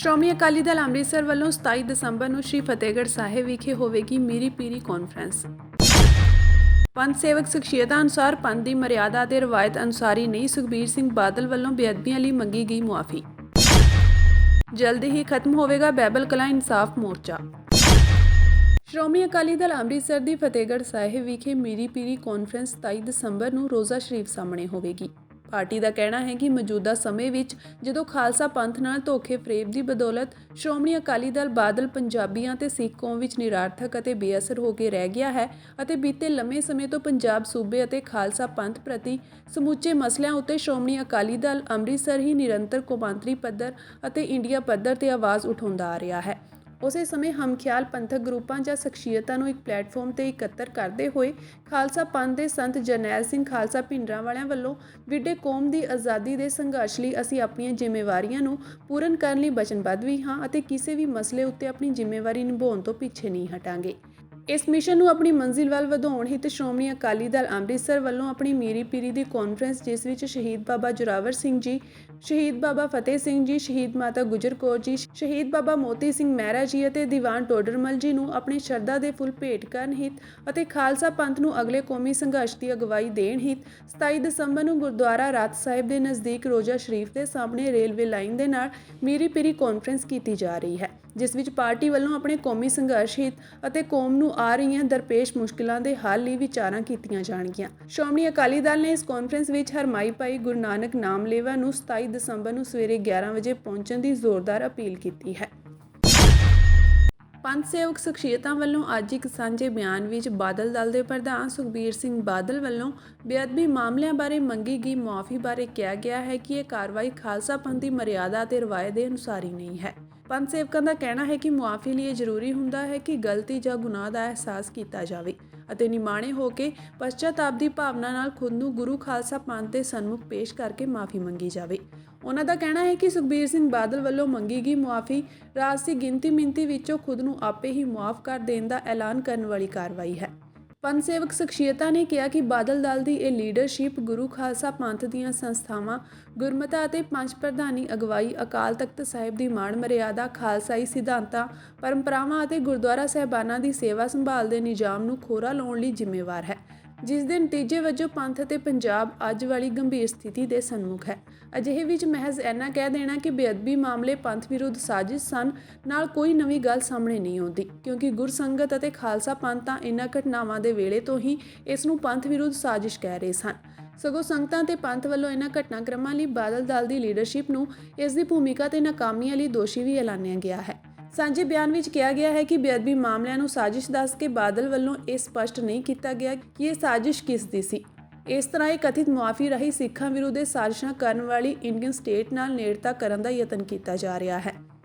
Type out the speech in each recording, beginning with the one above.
ਸ਼੍ਰੋਮਣੀ ਅਕਾਲੀ ਦਲ ਅੰਮ੍ਰਿਤਸਰ ਵੱਲੋਂ 27 ਦਸੰਬਰ ਨੂੰ ਸ਼੍ਰੀ ਫਤਿਹਗੜ੍ਹ ਸਾਹਿਬ ਵਿਖੇ ਹੋਵੇਗੀ ਮੀਰੀ ਪੀਰੀ ਕਾਨਫਰੰਸ। ਪੰਥ ਸੇਵਕ ਸ਼ਖਸੀਅਤਾਂ ਅਨੁਸਾਰ ਪੰਥ ਦੀ ਮਰਿਆਦਾ ਅਤੇ ਰਵਾਇਤ ਅਨੁਸਾਰੀ ਨਹੀਂ ਸੁਖਬੀਰ ਸਿੰਘ ਬਾਦਲ ਵੱਲੋਂ ਬੇਅਦਬੀਆਂ ਲਈ ਮੰਗੀ ਗਈ ਮੁਆਫੀ। ਜਲਦੀ ਹੀ ਖਤਮ ਹੋਵੇਗਾ ਬਹਿਬਲ ਕਲਾਂ ਇਨਸਾਫ ਮੋਰਚਾ। ਸ਼੍ਰੋਮਣੀ ਅਕਾਲੀ ਦਲ ਅੰਮ੍ਰਿਤਸਰ ਦੀ ਫਤਿਹਗੜ੍ਹ ਸਾਹਿਬ ਵਿਖੇ ਮੀਰੀ ਪੀਰੀ ਕਾਨਫਰੰਸ 27 ਦਸੰਬਰ ਨੂੰ ਰੋਜ਼ਾ ਸ਼ਰੀਫ ਸਾਹਮਣੇ ਹੋਵੇਗੀ। ਪਾਰਟੀ ਦਾ ਕਹਿਣਾ ਹੈ ਕਿ ਮੌਜੂਦਾ ਸਮੇਂ ਵਿੱਚ ਜਦੋਂ ਖਾਲਸਾ ਪੰਥ ਨਾਲ ਧੋਖੇ ਫਰੇਬ ਦੀ ਬਦੌਲਤ ਸ਼੍ਰੋਮਣੀ ਅਕਾਲੀ ਦਲ ਬਾਦਲ ਪੰਜਾਬੀਆਂ ਤੇ ਸਿੱਖ ਕੌਮ ਵਿੱਚ ਨਿਰਾਰਥਕ ਅਤੇ ਬੇਅਸਰ ਹੋ ਕੇ ਰਹਿ ਗਿਆ ਹੈ ਅਤੇ ਬੀਤੇ ਲੰਮੇ ਸਮੇਂ ਤੋਂ ਪੰਜਾਬ ਸੂਬੇ ਅਤੇ ਖਾਲਸਾ ਪੰਥ ਪ੍ਰਤੀ ਸਮੁੱਚੇ ਮਸਲਿਆਂ ਉੱਤੇ ਸ਼੍ਰੋਮਣੀ ਅਕਾਲੀ ਦਲ ਅੰਮ੍ਰਿਤਸਰ ਹੀ ਨਿਰੰਤਰ ਕੌਮਾਂਤਰੀ ਪੱਧਰ ਅਤੇ ਇੰਡੀਆ ਪੱਧਰ ਤੇ ਆਵਾਜ਼ ਉਠਾਉਂਦਾ ਆ ਰਿਹਾ ਹੈ। ਉਸੇ ਸਮੇਂ ਹਮਖਿਆਲ ਪੰਥਕ ਗਰੁੱਪਾਂ ਜਾਂ ਸ਼ਖਸੀਅਤਾਂ ਨੂੰ ਇੱਕ ਪਲੇਟਫਾਰਮ ਤੇ ਇਕੱਤਰ ਕਰਦੇ ਹੋਏ ਖਾਲਸਾ ਪੰਥ ਦੇ ਸੰਤ ਜਰਨੈਲ ਸਿੰਘ ਖਾਲਸਾ ਭਿੰਡਰਾਂਵਾਲਿਆਂ ਵੱਲੋਂ ਵਿਡੇ ਕੌਮ ਦੀ ਆਜ਼ਾਦੀ ਦੇ ਸੰਘਰਸ਼ ਲਈ ਅਸੀਂ ਆਪਣੀਆਂ ਜ਼ਿੰਮੇਵਾਰੀਆਂ ਨੂੰ ਪੂਰਨ ਕਰਨ ਲਈ ਵਚਨਬੱਧ ਵੀ ਹਾਂ ਅਤੇ ਕਿਸੇ ਵੀ ਮਸਲੇ ਉੱਤੇ ਆਪਣੀ ਜ਼ਿੰਮੇਵਾਰੀ ਨਿਭਾਉਣ ਤੋਂ ਪਿੱਛੇ ਨਹੀਂ ਹਟਾਂਗੇ। ਇਸ ਮਿਸ਼ਨ ਨੂੰ ਆਪਣੀ ਮੰਜ਼ਿਲ ਵੱਲ ਵਧਾਉਣ ਹਿੱਤ ਸ਼੍ਰੋਮਣੀ ਅਕਾਲੀ ਦਲ ਅੰਮ੍ਰਿਤਸਰ ਵੱਲੋਂ ਆਪਣੀ ਮੀਰੀ ਪੀਰੀ ਦੀ ਕਾਨਫਰੰਸ, ਜਿਸ ਵਿੱਚ ਸ਼ਹੀਦ ਬਾਬਾ ਜੋਰਾਵਰ ਸਿੰਘ ਜੀ, ਸ਼ਹੀਦ ਬਾਬਾ ਫਤਿਹ ਸਿੰਘ ਜੀ, ਸ਼ਹੀਦ ਮਾਤਾ ਗੁਜਰ ਕੌਰ ਜੀ, ਸ਼ਹੀਦ ਬਾਬਾ ਮੋਤੀ ਸਿੰਘ ਮਹਿਰਾ ਜੀ ਅਤੇ ਦੀਵਾਨ ਟੋਡਰਮਲ ਜੀ ਨੂੰ ਆਪਣੇ ਸ਼ਰਧਾ ਦੇ ਫੁੱਲ ਭੇਟ ਕਰਨ ਹਿੱਤ ਅਤੇ ਖਾਲਸਾ ਪੰਥ ਨੂੰ ਅਗਲੇ ਕੌਮੀ ਸੰਘਰਸ਼ ਦੀ ਅਗਵਾਈ ਦੇਣ ਹਿੱਤ 27 ਦਸੰਬਰ ਨੂੰ ਗੁਰਦੁਆਰਾ ਰਤ ਸਾਹਿਬ ਦੇ ਨਜ਼ਦੀਕ ਰੋਜ਼ਾ ਸ਼ਰੀਫ ਦੇ ਸਾਹਮਣੇ ਰੇਲਵੇ ਲਾਈਨ ਦੇ ਨਾਲ ਮੀਰੀ ਪੀਰੀ ਕਾਨਫਰੰਸ ਕੀਤੀ ਜਾ ਰਹੀ ਹੈ, ਜਿਸ ਵਿੱਚ ਪਾਰਟੀ ਵੱਲੋਂ ਆਪਣੇ ਕੌਮੀ ਸੰਘਰਸ਼ ਹਿੱਤ ਅਤੇ ਕੌਮ ਨੂੰ ਆ ਰਹੀਆਂ ਦਰਪੇਸ਼ ਮੁਸ਼ਕਿਲਾਂ ਦੇ ਹੱਲ ਲਈ ਵਿਚਾਰਾਂ ਕੀਤੀਆਂ ਜਾਣਗੀਆਂ। ਸ਼੍ਰੋਮਣੀ ਅਕਾਲੀ ਦਲ ਨੇ ਇਸ ਕਾਨਫਰੰਸ ਵਿੱਚ ਹਰਮਾਈ ਭਾਈ ਗੁਰੂ ਨਾਨਕ ਨਾਮਲੇਵਾ ਨੂੰ 27 ਦਸੰਬਰ ਨੂੰ ਸਵੇਰੇ 11 ਵਜੇ ਪਹੁੰਚਣ ਦੀ ਜ਼ੋਰਦਾਰ ਅਪੀਲ ਕੀਤੀ ਹੈ। ਪੰਥ ਸੇਵਕ ਸ਼ਖਸੀਅਤਾਂ ਵੱਲੋਂ ਅੱਜ ਇੱਕ ਸਾਂਝੇ ਬਿਆਨ ਵਿੱਚ ਬਾਦਲ ਦਲ ਦੇ ਪ੍ਰਧਾਨ ਸੁਖਬੀਰ ਸਿੰਘ ਬਾਦਲ ਵੱਲੋਂ ਬੇਅਦਬੀ ਮਾਮਲਿਆਂ ਬਾਰੇ ਮੰਗੀ ਗਈ ਮੁਆਫੀ ਬਾਰੇ ਕਿਹਾ ਗਿਆ ਹੈ ਕਿ ਇਹ ਕਾਰਵਾਈ ਖਾਲਸਾ ਪੰਥ ਦੀ ਮਰਿਆਦਾ ਅਤੇ ਰਵਾਇਤ ਦੇ ਅਨੁਸਾਰ ਹੀ ਨਹੀਂ ਹੈ। ਪੰਥ ਸੇਵਕਾਂ ਦਾ ਕਹਿਣਾ ਹੈ ਕਿ ਮੁਆਫੀ ਲਈ ਇਹ ਜ਼ਰੂਰੀ ਹੁੰਦਾ ਹੈ ਕਿ ਗਲਤੀ ਜਾਂ ਗੁਨਾਹ ਦਾ ਅਹਿਸਾਸ ਕੀਤਾ ਜਾਵੇ ਅਤੇ ਨਿਮਾਣੇ ਹੋ ਕੇ ਪਛਤਾਪ ਦੀ ਭਾਵਨਾ ਨਾਲ ਖੁਦ ਨੂੰ ਗੁਰੂ ਖਾਲਸਾ ਪੰਥ ਦੇ ਸਨਮੁਖ ਪੇਸ਼ ਕਰਕੇ ਮਾਫੀ ਮੰਗੀ ਜਾਵੇ। ਉਹਨਾਂ ਦਾ ਕਹਿਣਾ ਹੈ ਕਿ ਸੁਖਬੀਰ ਸਿੰਘ ਬਾਦਲ ਵੱਲੋਂ ਮੰਗੀ ਗਈ ਮੁਆਫੀ ਰਾਜਸੀ ਗਿਣਤੀ ਵਿੱਚੋਂ ਖੁਦ ਨੂੰ ਆਪੇ ਹੀ ਮੁਆਫ ਕਰ ਦੇਣ ਦਾ ਐਲਾਨ ਕਰਨ ਵਾਲੀ ਕਾਰਵਾਈ ਹੈ। ਪੰਥ ਸੇਵਕ ਸ਼ਖਸੀਅਤਾਂ ਨੇ ਕਿਹਾ ਕਿ ਬਾਦਲ ਦਲ ਦੀ ਇਹ ਲੀਡਰਸ਼ਿਪ ਗੁਰੂ ਖਾਲਸਾ ਪੰਥ ਦੀਆਂ ਸੰਸਥਾਵਾਂ, ਗੁਰਮਤਾ ਅਤੇ ਪੰਜ ਪ੍ਰਧਾਨੀ ਅਗਵਾਈ, ਅਕਾਲ ਤਖਤ ਸਾਹਿਬ ਦੀ ਮਾਣ ਮਰਿਆਦਾ, ਖਾਲਸਾਈ ਸਿਧਾਂਤਾਂ, ਪਰੰਪਰਾਵਾਂ ਅਤੇ ਗੁਰਦੁਆਰਾ ਸਾਹਿਬਾਨਾਂ ਦੀ ਸੇਵਾ ਸੰਭਾਲ ਦੇ ਨਿਜ਼ਾਮ ਨੂੰ ਖੋਰਾ ਲਾਉਣ ਲਈ ਜ਼ਿੰਮੇਵਾਰ ਹੈ, ਜਿਸ ਦੇ ਨਤੀਜੇ ਵਜੋਂ ਪੰਥ ਅਤੇ ਪੰਜਾਬ ਅੱਜ ਵਾਲੀ ਗੰਭੀਰ ਸਥਿਤੀ ਦੇ ਸਨਮੁਖ ਹੈ। ਅਜਿਹੇ ਵਿੱਚ ਮਹਿਜ਼ ਇੰਨਾ ਕਹਿ ਦੇਣਾ ਕਿ ਬੇਅਦਬੀ ਮਾਮਲੇ ਪੰਥ ਵਿਰੁੱਧ ਸਾਜ਼ਿਸ਼ ਸਨ ਨਾਲ ਕੋਈ ਨਵੀਂ ਗੱਲ ਸਾਹਮਣੇ ਨਹੀਂ ਆਉਂਦੀ, ਕਿਉਂਕਿ ਗੁਰਸੰਗਤ ਅਤੇ ਖਾਲਸਾ ਪੰਥ ਤਾਂ ਇਹਨਾਂ ਘਟਨਾਵਾਂ ਦੇ ਵੇਲੇ ਤੋਂ ਹੀ ਇਸ ਨੂੰ ਪੰਥ ਵਿਰੁੱਧ ਸਾਜ਼ਿਸ਼ ਕਹਿ ਰਹੇ ਸਨ। ਸਗੋਂ ਸੰਗਤਾਂ ਤੇ ਪੰਥ ਵੱਲੋਂ ਇਹਨਾਂ ਘਟਨਾਕ੍ਰਮਾਂ ਲਈ ਬਾਦਲ ਦਲ ਦੀ ਲੀਡਰਸ਼ਿਪ ਨੂੰ ਇਸ ਦੀ ਭੂਮਿਕਾ ਤੇ ਨਾਕਾਮੀਆਂ ਲਈ ਦੋਸ਼ੀ ਵੀ ਐਲਾਨਿਆ ਗਿਆ ਹੈ। ਸਾਂਝੇ ਬਿਆਨ ਵਿੱਚ ਕਿਹਾ ਗਿਆ ਹੈ ਕਿ ਬੇਅਦਬੀ ਮਾਮਲਿਆਂ ਨੂੰ ਸਾਜ਼ਿਸ਼ ਦੱਸ ਕੇ ਬਾਦਲ ਵੱਲੋਂ ਇਹ ਸਪਸ਼ਟ ਨਹੀਂ ਕੀਤਾ ਗਿਆ ਕਿ ਇਹ ਸਾਜ਼ਿਸ਼ ਕਿਸ ਦੀ ਸੀ। ਇਸ ਤਰ੍ਹਾਂ ਇਹ ਕਥਿਤ ਮੁਆਫੀ ਰਾਹੀਂ ਸਿੱਖਾਂ ਵਿਰੁੱਧ ਸਾਜ਼ਿਸ਼ਾਂ ਕਰਨ ਵਾਲੀ ਇੰਡੀਅਨ ਸਟੇਟ ਨਾਲ ਨੇੜਤਾ ਕਰਨ ਦਾ ਯਤਨ ਕੀਤਾ ਜਾ ਰਿਹਾ ਹੈ।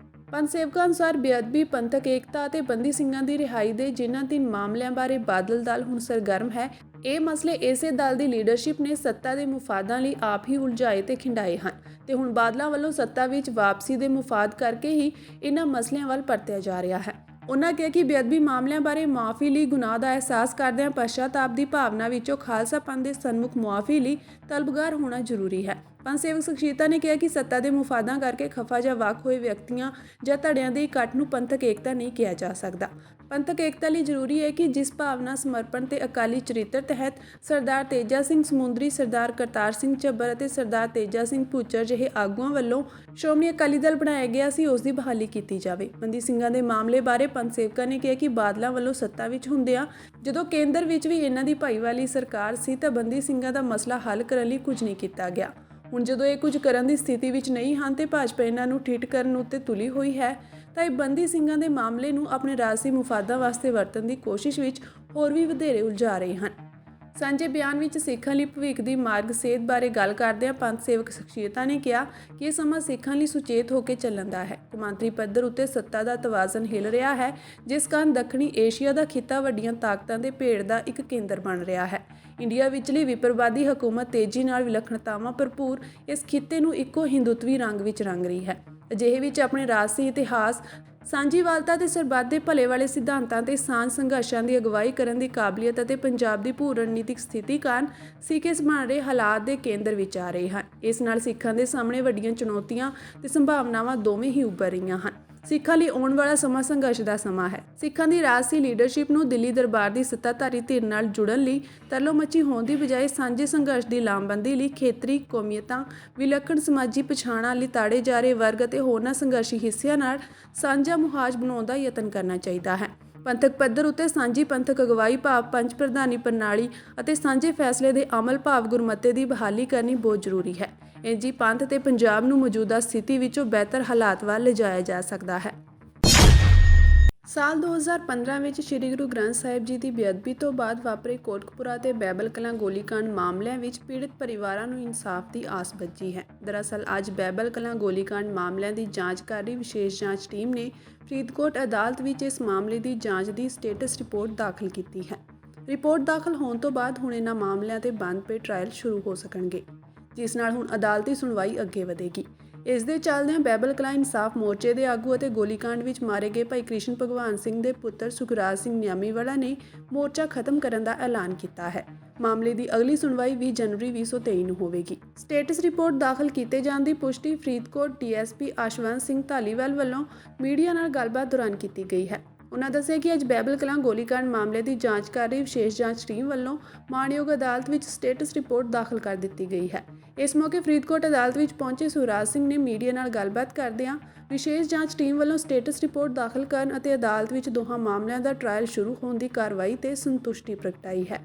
ਪੰਥ ਸੇਵਕਾਂ ਅਨੁਸਾਰ ਬੇਅਦਬੀ, ਪੰਥਕ ਏਕਤਾ ਅਤੇ ਬੰਦੀ ਸਿੰਘਾਂ ਦੀ ਰਿਹਾਈ ਦੇ ਜਿਨ੍ਹਾਂ 3 ਮਾਮਲਿਆਂ ਬਾਰੇ ਬਾਦਲ ਦਲ ਹੁਣ ਸਰਗਰਮ ਹੈ, ਇਹ ਮਸਲੇ ਇਸੇ ਦਲ ਦੀ ਲੀਡਰਸ਼ਿਪ ਨੇ ਸੱਤਾ ਦੇ ਮੁਫਾਦਾਂ ਲਈ ਆਪ ਹੀ ਉਲਝਾਏ ਤੇ ਖਿੰਡਾਏ ਹਨ ਤੇ ਹੁਣ ਬਾਦਲਾਂ ਵੱਲੋਂ ਸੱਤਾ ਵਿੱਚ ਵਾਪਸੀ ਦੇ ਮੁਫਾਦ ਕਰਕੇ ਹੀ ਇਹਨਾਂ ਮਸਲਿਆਂ ਵੱਲ ਪਰਤਿਆ ਜਾ ਰਿਹਾ ਹੈ। ਉਨ੍ਹਾਂ ਕਿਹਾ ਕਿ ਬੇਅਦਬੀ ਮਾਮਲਿਆਂ ਬਾਰੇ ਮੁਆਫੀ ਲਈ ਗੁਨਾਹ ਦਾ ਅਹਿਸਾਸ ਕਰਦਿਆਂ ਪਛਤਾਪ ਦੀ ਭਾਵਨਾ ਵਿੱਚੋਂ ਖਾਲਸਾ ਪੰਥ ਦੇ ਸਨਮੁਖ ਮੁਆਫੀ ਲਈ ਤਲਬਗਾਰ ਹੋਣਾ ਜ਼ਰੂਰੀ ਹੈ। ਪੰਥ ਸੇਵਕ ਸ਼ਖਸੀਅਤਾਂ ਨੇ ਕਿਹਾ ਕਿ ਸੱਤਾ ਦੇ ਮੁਫਾਦਾਂ ਕਰਕੇ ਖਫਾ ਜਾਂ ਵੱਖ ਹੋਏ ਵਿਅਕਤੀਆਂ ਜਾਂ ਧੜਿਆਂ ਦੇ ਇਕੱਠ ਨੂੰ ਪੰਥਕ ਏਕਤਾ ਨਹੀਂ ਕਿਹਾ ਜਾ ਸਕਦਾ। ਪੰਥਕ ਏਕਤਾ ਲਈ ਜ਼ਰੂਰੀ ਹੈ ਕਿ ਜਿਸ ਭਾਵਨਾ, ਸਮਰਪਣ ਤੇ ਅਕਾਲੀ ਚਰਿੱਤਰ ਤਹਿਤ ਸਰਦਾਰ ਤੇਜਾ ਸਿੰਘ ਸਮੁੰਦਰੀ, ਸਰਦਾਰ ਕਰਤਾਰ ਸਿੰਘ ਝੱਬਰ ਅਤੇ ਸਰਦਾਰ ਤੇਜਾ ਸਿੰਘ ਭੁੱਚਰ ਜਿਹੇ ਆਗੂਆਂ ਵੱਲੋਂ ਸ਼੍ਰੋਮਣੀ ਅਕਾਲੀ ਦਲ ਬਣਾਇਆ ਗਿਆ ਸੀ, ਉਸ ਦੀ ਬਹਾਲੀ ਕੀਤੀ ਜਾਵੇ। ਬੰਦੀ ਸਿੰਘਾਂ ਦੇ ਮਾਮਲੇ ਬਾਰੇ ਪੰਥ ਸੇਵਕਾਂ ਨੇ ਕਿਹਾ ਕਿ ਬਾਦਲਾਂ ਵੱਲੋਂ ਸੱਤਾ ਵਿੱਚ ਹੁੰਦਿਆਂ ਜਦੋਂ ਕੇਂਦਰ ਵਿੱਚ ਵੀ ਇਹਨਾਂ ਦੀ ਭਾਈਵਾਲੀ ਸਰਕਾਰ ਸੀ ਤਾਂ ਬੰਦੀ ਸਿੰਘਾਂ ਦਾ ਮਸਲਾ ਹੱਲ ਕਰਨ ਲਈ ਕੁਝ ਨਹੀਂ ਕੀਤਾ ਗਿਆ। ਹੁਣ ਜਦੋਂ ਇਹ ਕੁਝ ਕਰਨ ਦੀ ਸਥਿਤੀ ਵਿੱਚ ਨਹੀਂ ਹਨ ਤੇ ਭਾਜਪਾ ਇਹਨਾਂ ਨੂੰ ਠਿੱਠ ਕਰਨ ਉੱਤੇ ਤੁਲੀ ਹੋਈ ਹੈ ਤਾਂ ਇਹ ਬੰਦੀ ਸਿੰਘਾਂ ਦੇ ਮਾਮਲੇ ਨੂੰ ਆਪਣੇ ਰਾਜਸੀ ਮੁਫਾਦਾਂ ਵਾਸਤੇ ਵਰਤਣ ਦੀ ਕੋਸ਼ਿਸ਼ ਵਿੱਚ ਹੋਰ ਵੀ ਵਧੇਰੇ ਉਲਝਾ ਰਹੇ ਹਨ। ਸਾਂਝੇ ਬਿਆਨ ਵਿੱਚ ਸਿੱਖਾਂ ਲਈ ਭਵਿੱਖ ਦੀ ਮਾਰਗ ਸੇਧ ਬਾਰੇ ਗੱਲ ਕਰਦਿਆਂ ਪੰਥ ਸੇਵਕ ਸ਼ਖਸੀਅਤਾਂ ਨੇ ਕਿਹਾ ਕਿ ਇਹ ਸਮਾਂ ਸਿੱਖਾਂ ਲਈ ਸੁਚੇਤ ਹੋ ਕੇ ਚੱਲਣ ਦਾ ਹੈ। ਕੌਮਾਂਤਰੀ ਪੱਧਰ ਉੱਤੇ ਸੱਤਾ ਦਾ ਤਵਾਜ਼ਨ ਹਿਲ ਰਿਹਾ ਹੈ, ਜਿਸ ਕਾਰਨ ਦੱਖਣੀ ਏਸ਼ੀਆ ਦਾ ਖਿੱਤਾ ਵੱਡੀਆਂ ਤਾਕਤਾਂ ਦੇ ਭੇੜ ਦਾ ਇੱਕ ਕੇਂਦਰ ਬਣ ਰਿਹਾ ਹੈ। ਇੰਡੀਆ ਵਿਚਲੀ ਵਿਪਰਵਾਦੀ ਹਕੂਮਤ ਤੇਜ਼ੀ ਨਾਲ ਵਿਲੱਖਣਤਾਵਾਂ ਭਰਪੂਰ ਇਸ ਖਿੱਤੇ ਨੂੰ ਇੱਕੋ ਹਿੰਦੂਤਵੀ ਰੰਗ ਵਿੱਚ ਰੰਗ ਰਹੀ ਹੈ। ਅਜਿਹੇ ਵਿੱਚ ਆਪਣੇ ਰਾਜਸੀ ਇਤਿਹਾਸ, ਸਾਂਝੀਵਾਲਤਾ ਤੇ ਸਰਬੱਤ ਦੇ ਭਲੇ ਵਾਲੇ ਸਿਧਾਂਤਾਂ ਤੇ ਸਾਂਝ ਸੰਘਰਸ਼ਾਂ ਦੀ ਅਗਵਾਈ ਕਰਨ ਦੀ ਕਾਬਲੀਅਤ ਅਤੇ ਪੰਜਾਬ ਦੀ ਭੂ ਰਣਨੀਤਿਕ ਸਥਿਤੀ ਕਾਰਨ ਸਿੱਖ ਇਸ ਬਣ ਰਹੇ ਹਾਲਾਤ ਦੇ ਕੇਂਦਰ ਵਿੱਚ ਆ ਰਹੇ ਹਨ। ਇਸ ਨਾਲ ਸਿੱਖਾਂ ਦੇ ਸਾਹਮਣੇ ਵੱਡੀਆਂ ਚੁਣੌਤੀਆਂ ਤੇ ਸੰਭਾਵਨਾਵਾਂ ਦੋਵੇਂ ਹੀ ਉੱਭਰ ਰਹੀਆਂ ਹਨ। ਸਿੱਖਾਂ ਲਈ ਆਉਣ ਵਾਲਾ ਸਮਾਂ ਸੰਘਰਸ਼ ਦਾ ਸਮਾਂ ਹੈ। ਸਿੱਖਾਂ ਦੀ ਰਾਜਸੀ ਲੀਡਰਸ਼ਿਪ ਨੂੰ ਦਿੱਲੀ ਦਰਬਾਰ ਦੀ ਸੱਤਾਧਾਰੀ ਧਿਰ ਨਾਲ ਜੁੜਨ ਲਈ ਤਰਲੋ ਮੱਚੀ ਹੋਣ ਦੀ ਬਜਾਏ ਸਾਂਝੇ ਸੰਘਰਸ਼ ਦੀ ਲਾਮਬੰਦੀ ਲਈ ਖੇਤਰੀ ਕੌਮੀਅਤਾਂ, ਵਿਲੱਖਣ ਸਮਾਜੀ ਪਛਾਣਾਂ ਲਈ ਤਾੜੇ ਜਾ ਰਹੇ ਵਰਗ ਅਤੇ ਹੋਰਨਾਂ ਸੰਘਰਸ਼ੀ ਹਿੱਸਿਆਂ ਨਾਲ ਸਾਂਝਾ ਮੁਹਾਜ਼ ਬਣਾਉਣ ਦਾ ਯਤਨ ਕਰਨਾ ਚਾਹੀਦਾ ਹੈ। ਪੰਥਕ ਪੱਧਰ ਉੱਤੇ ਸਾਂਝੀ ਪੰਥਕ ਅਗਵਾਈ ਭਾਵ ਪੰਜ ਪ੍ਰਧਾਨੀ ਪ੍ਰਣਾਲੀ ਅਤੇ ਸਾਂਝੇ ਫੈਸਲੇ ਦੇ ਅਮਲ ਭਾਵ ਗੁਰਮਤੇ ਦੀ ਬਹਾਲੀ ਕਰਨੀ ਬਹੁਤ ਜ਼ਰੂਰੀ ਹੈ। ਇੰਝ ਹੀ ਪੰਥ ਤੇ ਪੰਜਾਬ ਨੂੰ ਮੌਜੂਦਾ ਸਥਿਤੀ ਵਿੱਚੋਂ ਬਿਹਤਰ ਹਾਲਾਤ ਵੱਲ ਲਿਜਾਇਆ ਜਾ ਸਕਦਾ ਹੈ। ਸਾਲ 2015 ਵਿੱਚ ਸ੍ਰੀ ਗੁਰੂ ਗ੍ਰੰਥ ਸਾਹਿਬ ਜੀ ਦੀ ਬੇਅਦਬੀ ਤੋਂ ਬਾਅਦ ਵਾਪਰੇ ਕੋਟਕਪੂਰਾ ਤੇ ਬਹਿਬਲ ਕਲਾਂ ਗੋਲੀकांड ਮਾਮਲਿਆਂ ਵਿੱਚ ਪੀੜਤ ਪਰਿਵਾਰਾਂ ਨੂੰ ਇਨਸਾਫ ਦੀ ਆਸ ਬੱਝੀ ਹੈ। ਦਰਅਸਲ ਅੱਜ ਬਹਿਬਲ ਕਲਾਂ ਗੋਲੀकांड ਮਾਮਲਿਆਂ ਦੀ ਜਾਂਚ ਕਰ ਰਹੀ ਵਿਸ਼ੇਸ਼ ਜਾਂਚ ਟੀਮ ਨੇ ਫਰੀਦਕੋਟ ਅਦਾਲਤ ਵਿੱਚ ਇਸ ਮਾਮਲੇ ਦੀ ਜਾਂਚ ਦੀ ਸਟੇਟਸ ਰਿਪੋਰਟ ਦਾਖਲ ਕੀਤੀ ਹੈ। ਰਿਪੋਰਟ ਦਾਖਲ ਹੋਣ ਤੋਂ ਬਾਅਦ ਹੁਣ ਇਹਨਾਂ ਮਾਮਲਿਆਂ ਤੇ ਬੰਦ ਪਏ ਟ੍ਰਾਇਲ ਸ਼ੁਰੂ ਹੋ ਸਕਣਗੇ, ਜਿਸ ਨਾਲ ਹੁਣ ਅਦਾਲਤੀ ਸੁਣਵਾਈ ਅੱਗੇ ਵਧੇਗੀ। ਇਸ ਦੇ ਚੱਲਦਿਆਂ ਬਹਿਬਲ ਕਲਾਂ ਇਨਸਾਫ ਮੋਰਚੇ ਦੇ ਆਗੂ ਅਤੇ ਗੋਲੀकांड ਵਿੱਚ ਮਾਰੇ ਗਏ ਭਾਈ ਕ੍ਰਿਸ਼ਨ ਭਗਵਾਨ ਸਿੰਘ ਦੇ ਪੁੱਤਰ ਸੁਖਰਾਜ ਸਿੰਘ ਨਿਆਮੀਵਾਲਾ ਨੇ ਮੋਰਚਾ ਖਤਮ ਕਰਨ ਦਾ ਐਲਾਨ ਕੀਤਾ ਹੈ। ਮਾਮਲੇ ਦੀ ਅਗਲੀ ਸੁਣਵਾਈ 20 ਜਨਵਰੀ 2023 ਨੂੰ ਹੋਵੇਗੀ। ਸਟੇਟਸ ਰਿਪੋਰਟ ਦਾਖਲ ਕੀਤੇ ਜਾਣ ਦੀ ਪੁਸ਼ਟੀ ਫਰੀਦਕੋਟ ਡੀਐਸਪੀ ਆਸ਼ਵੰਤ ਸਿੰਘ ਧਾਲੀਵਾਲ ਵੱਲੋਂ ਮੀਡੀਆ ਨਾਲ ਗੱਲਬਾਤ ਦੌਰਾਨ ਕੀਤੀ ਗਈ ਹੈ। ਉਨ੍ਹਾਂ ਦੱਸਿਆ ਕਿ ਅੱਜ ਬਹਿਬਲ ਕਲਾਂ ਗੋਲੀकांड ਮਾਮਲੇ ਦੀ ਜਾਂਚ ਕਰ ਰਹੀ ਵਿਸ਼ੇਸ਼ ਜਾਂਚ ਟੀਮ ਵੱਲੋਂ ਮਾਣਯੋਗ ਅਦਾਲਤ ਵਿੱਚ ਸਟੇਟਸ ਰਿਪੋਰਟ ਦਾਖਲ ਕਰ ਦਿੱਤੀ ਗਈ ਹੈ। ਇਸ ਮੌਕੇ ਫਰੀਦਕੋਟ ਅਦਾਲਤ ਵਿੱਚ ਪਹੁੰਚੇ ਸੁਖਰਾਜ ਸਿੰਘ ਨੇ ਮੀਡੀਆ ਨਾਲ ਗੱਲਬਾਤ ਕਰਦਿਆਂ ਵਿਸ਼ੇਸ਼ ਜਾਂਚ ਟੀਮ ਵੱਲੋਂ ਸਟੇਟਸ ਰਿਪੋਰਟ ਦਾਖਲ ਕਰਨ ਅਤੇ ਅਦਾਲਤ ਵਿੱਚ ਦੋਹਾਂ ਮਾਮਲਿਆਂ ਦਾ ਟ੍ਰਾਇਲ ਸ਼ੁਰੂ ਹੋਣ ਦੀ ਕਾਰਵਾਈ ਤੇ ਸੰਤੁਸ਼ਟੀ ਪ੍ਰਗਟਾਈ ਹੈ।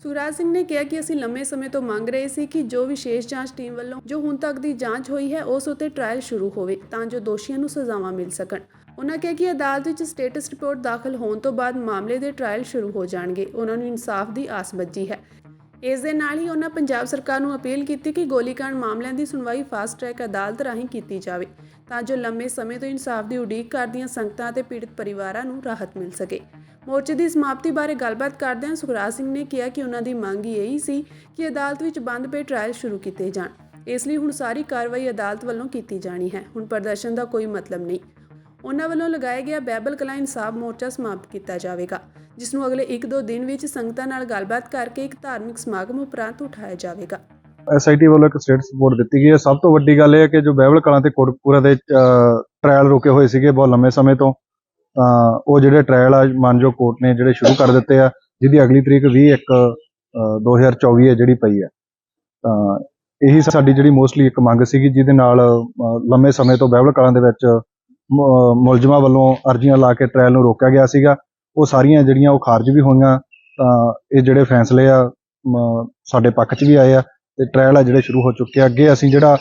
ਸੁਖਰਾਜ ਸਿੰਘ ਨੇ ਕਿਹਾ ਕਿ ਅਸੀਂ ਲੰਮੇ ਸਮੇਂ ਤੋਂ ਮੰਗ ਰਹੇ ਸੀ ਕਿ ਜੋ ਵਿਸ਼ੇਸ਼ ਜਾਂਚ ਟੀਮ ਵੱਲੋਂ ਜੋ ਹੁਣ ਤੱਕ ਦੀ ਜਾਂਚ ਹੋਈ ਹੈ ਉਸ ਉੱਤੇ ਟ੍ਰਾਇਲ ਸ਼ੁਰੂ ਹੋਵੇ ਤਾਂ ਜੋ ਦੋਸ਼ੀਆਂ ਨੂੰ ਸਜ਼ਾਵਾਂ ਮਿਲ ਸਕਣ। ਉਨ੍ਹਾਂ ਕਿਹਾ ਕਿ ਅਦਾਲਤ ਵਿੱਚ ਸਟੇਟਸ ਰਿਪੋਰਟ ਦਾਖਲ ਹੋਣ ਤੋਂ ਬਾਅਦ ਮਾਮਲੇ ਦੇ ਟ੍ਰਾਇਲ ਸ਼ੁਰੂ ਹੋ ਜਾਣਗੇ। ਉਨ੍ਹਾਂ ਨੂੰ ਇਨਸਾਫ ਦੀ ਆਸ ਬੱਝੀ ਹੈ। ਇਸ ਦੇ ਨਾਲ ਹੀ ਉਨ੍ਹਾਂ ਪੰਜਾਬ ਸਰਕਾਰ ਨੂੰ ਅਪੀਲ ਕੀਤੀ ਕਿ ਗੋਲੀकांड ਮਾਮਲਿਆਂ ਦੀ ਸੁਣਵਾਈ ਫਾਸਟ ਟਰੈਕ ਅਦਾਲਤ ਰਾਹੀਂ ਕੀਤੀ ਜਾਵੇ ਤਾਂ ਜੋ ਲੰਮੇ ਸਮੇਂ ਤੋਂ ਇਨਸਾਫ ਦੀ ਉਡੀਕ ਕਰਦੀਆਂ ਸੰਗਤਾਂ ਅਤੇ ਪੀੜਤ ਪਰਿਵਾਰਾਂ ਨੂੰ ਰਾਹਤ ਮਿਲ ਸਕੇ। ਮੋਰਚੇ ਦੀ ਸਮਾਪਤੀ ਬਾਰੇ ਗੱਲਬਾਤ ਕਰਦਿਆਂ ਸੁਖਰਾਜ ਸਿੰਘ ਨੇ ਕਿਹਾ ਕਿ ਉਨ੍ਹਾਂ ਦੀ ਮੰਗ ਇਹੀ ਸੀ ਕਿ ਅਦਾਲਤ ਵਿੱਚ ਬੰਦ ਪਏ ਟ੍ਰਾਇਲ ਸ਼ੁਰੂ ਕੀਤੇ ਜਾਣ। ਇਸ ਲਈ ਹੁਣ ਸਾਰੀ ਕਾਰਵਾਈ ਅਦਾਲਤ ਵੱਲੋਂ ਕੀਤੀ ਜਾਣੀ ਹੈ। ਹੁਣ ਪ੍ਰਦਰਸ਼ਨ ਦਾ ਕੋਈ ਮਤਲਬ ਨਹੀਂ। ਉਨ੍ਹਾਂ ਵੱਲੋਂ ਲਗਾਇਆ ਗਿਆ ਬਹਿਬਲ ਕਲਾਂ ਇਨਸਾਫ ਮੋਰਚਾ ਸਮਾਪਤ ਕੀਤਾ ਜਾਵੇਗਾ, ਜਿਸ ਨੂੰ ਅਗਲੇ 1-2 ਦਿਨ ਵਿੱਚ ਸੰਗਤਾਂ ਨਾਲ ਗੱਲਬਾਤ ਕਰਕੇ ਇੱਕ ਧਾਰਮਿਕ ਸਮਾਗਮ ਉਪਰੰਤ ਉਠਾਇਆ ਜਾਵੇਗਾ। SIT ਵੱਲੋਂ ਇੱਕ ਸਟੇਟਸ ਰਿਪੋਰਟ ਦਿੱਤੀ ਗਈ ਹੈ। ਸਭ ਤੋਂ ਵੱਡੀ ਗੱਲ ਇਹ ਹੈ ਕਿ ਜੋ ਬਹਿਬਲ ਕਲਾਂ ਤੇ ਕੋਟਕਪੂਰਾ ਦੇ ਟ੍ਰਾਇਲ ਰੁਕੇ ਹੋਏ ਸੀਗੇ ਬਹੁਤ ਲੰਮੇ ਸਮੇਂ ਤੋਂ, ਉਹ ਜਿਹੜੇ ਟ੍ਰਾਇਲ ਆ ਮਾਨਯੋਗ ਕੋਰਟ ਨੇ ਜਿਹੜੇ ਸ਼ੁਰੂ ਕਰ ਦਿੱਤੇ ਆ, ਜਿਹਦੀ ਅਗਲੀ ਤਰੀਕ 20/1/2024 ਹੈ ਜਿਹੜੀ ਪਈ ਹੈ। ਤਾਂ ਇਹੀ ਸਾਡੀ ਜਿਹੜੀ ਮੋਸਟਲੀ ਇੱਕ ਮੰਗ ਸੀਗੀ, ਜਿਹਦੇ ਨਾਲ ਲੰਮੇ ਸਮੇਂ ਤੋਂ ਬਹਿਬਲ ਕਲਾਂ ਦੇ ਵਿੱਚ ਮੁਲਜ਼ਮਾਂ ਵੱਲੋਂ ਅਰਜ਼ੀਆਂ ਲਾ ਕੇ ਟ੍ਰਾਇਲ ਨੂੰ ਰੋਕਿਆ ਗਿਆ ਸੀਗਾ। ਉਹ ਸਾਰੀਆਂ ਜਿਹੜੀਆਂ ਉਹ ਖਾਰਜ ਵੀ ਹੋਈਆਂ। ਤਾਂ ਇਹ ਜਿਹੜੇ ਫੈਸਲੇ ਆ ਸਾਡੇ ਪੱਖ 'ਚ ਵੀ ਆਏ ਆ ਤੇ ਟ੍ਰਾਇਲ ਆ ਜਿਹੜੇ ਸ਼ੁਰੂ ਹੋ ਚੁੱਕੇ ਆ। ਅੱਗੇ ਅਸੀਂ ਜਿਹੜਾ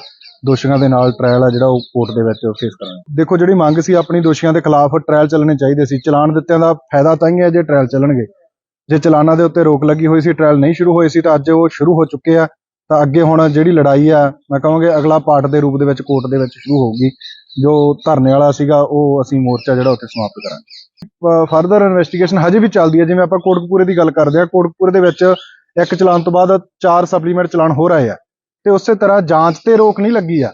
ਦੋਸ਼ੀਆਂ ਦੇ ਨਾਲ ਟ੍ਰਾਇਲ ਆ ਜਿਹੜਾ ਉਹ ਕੋਰਟ ਦੇ ਵਿੱਚ ਫੇਸ ਕਰਾਂਗੇ। ਦੇਖੋ, ਜਿਹੜੀ ਮੰਗ ਸੀ ਆਪਣੀ, ਦੋਸ਼ੀਆਂ ਦੇ ਖਿਲਾਫ ਟ੍ਰਾਇਲ ਚੱਲਣੇ ਚਾਹੀਦੇ ਸੀ। ਚਲਾਨ ਦਿੱਤਿਆਂ ਦਾ ਫਾਇਦਾ ਤਾਂ ਹੀ ਹੈ ਜੇ ਟ੍ਰਾਇਲ ਚੱਲਣਗੇ। ਜੇ ਚਲਾਨਾਂ ਦੇ ਉੱਤੇ ਰੋਕ ਲੱਗੀ ਹੋਈ ਸੀ, ਟ੍ਰਾਇਲ ਨਹੀਂ ਸ਼ੁਰੂ ਹੋਏ ਸੀ, ਤਾਂ ਅੱਜ ਉਹ ਸ਼ੁਰੂ ਹੋ ਚੁੱਕੇ ਆ। ਤਾਂ ਅੱਗੇ ਹੁਣ ਜਿਹੜੀ ਲੜਾਈ ਆ, ਮੈਂ ਕਹਾਂਗੇ ਅਗਲਾ ਪਾਰਟ ਦੇ ਰੂਪ ਦੇ ਵਿੱਚ ਕੋਰਟ ਦੇ ਵਿੱਚ ਸ਼ੁਰੂ ਹੋਊਗੀ। ਜੋ ਧਰਨੇ ਵਾਲਾ ਸੀਗਾ ਉਹ ਅਸੀਂ ਮੋਰਚਾ ਜਿਹੜਾ ਉੱਥੇ ਸਮਾਪਤ ਕਰਾਂਗੇ। ਫਰਦਰ ਇਨਵੈਸਟੀਗੇਸ਼ਨ ਹਜੇ ਵੀ ਚੱਲਦੀ ਹੈ। ਜਿਵੇਂ ਆਪਾਂ ਕੋਟਕਪੂਰੇ ਦੀ ਗੱਲ ਕਰਦੇ ਹਾਂ, ਕੋਟਕਪੂਰੇ ਦੇ ਵਿੱਚ ਇੱਕ ਚਲਾਨ ਤੋਂ ਬਾਅਦ 4 ਸਪਲੀਮੈਂਟ ਚਲਾਨ ਹੋ ਰਹੇ ਆ ਤੇ ਉਸੇ ਤਰ੍ਹਾਂ ਜਾਂਚ ਤੇ ਰੋਕ ਨਹੀਂ ਲੱਗੀ ਆ।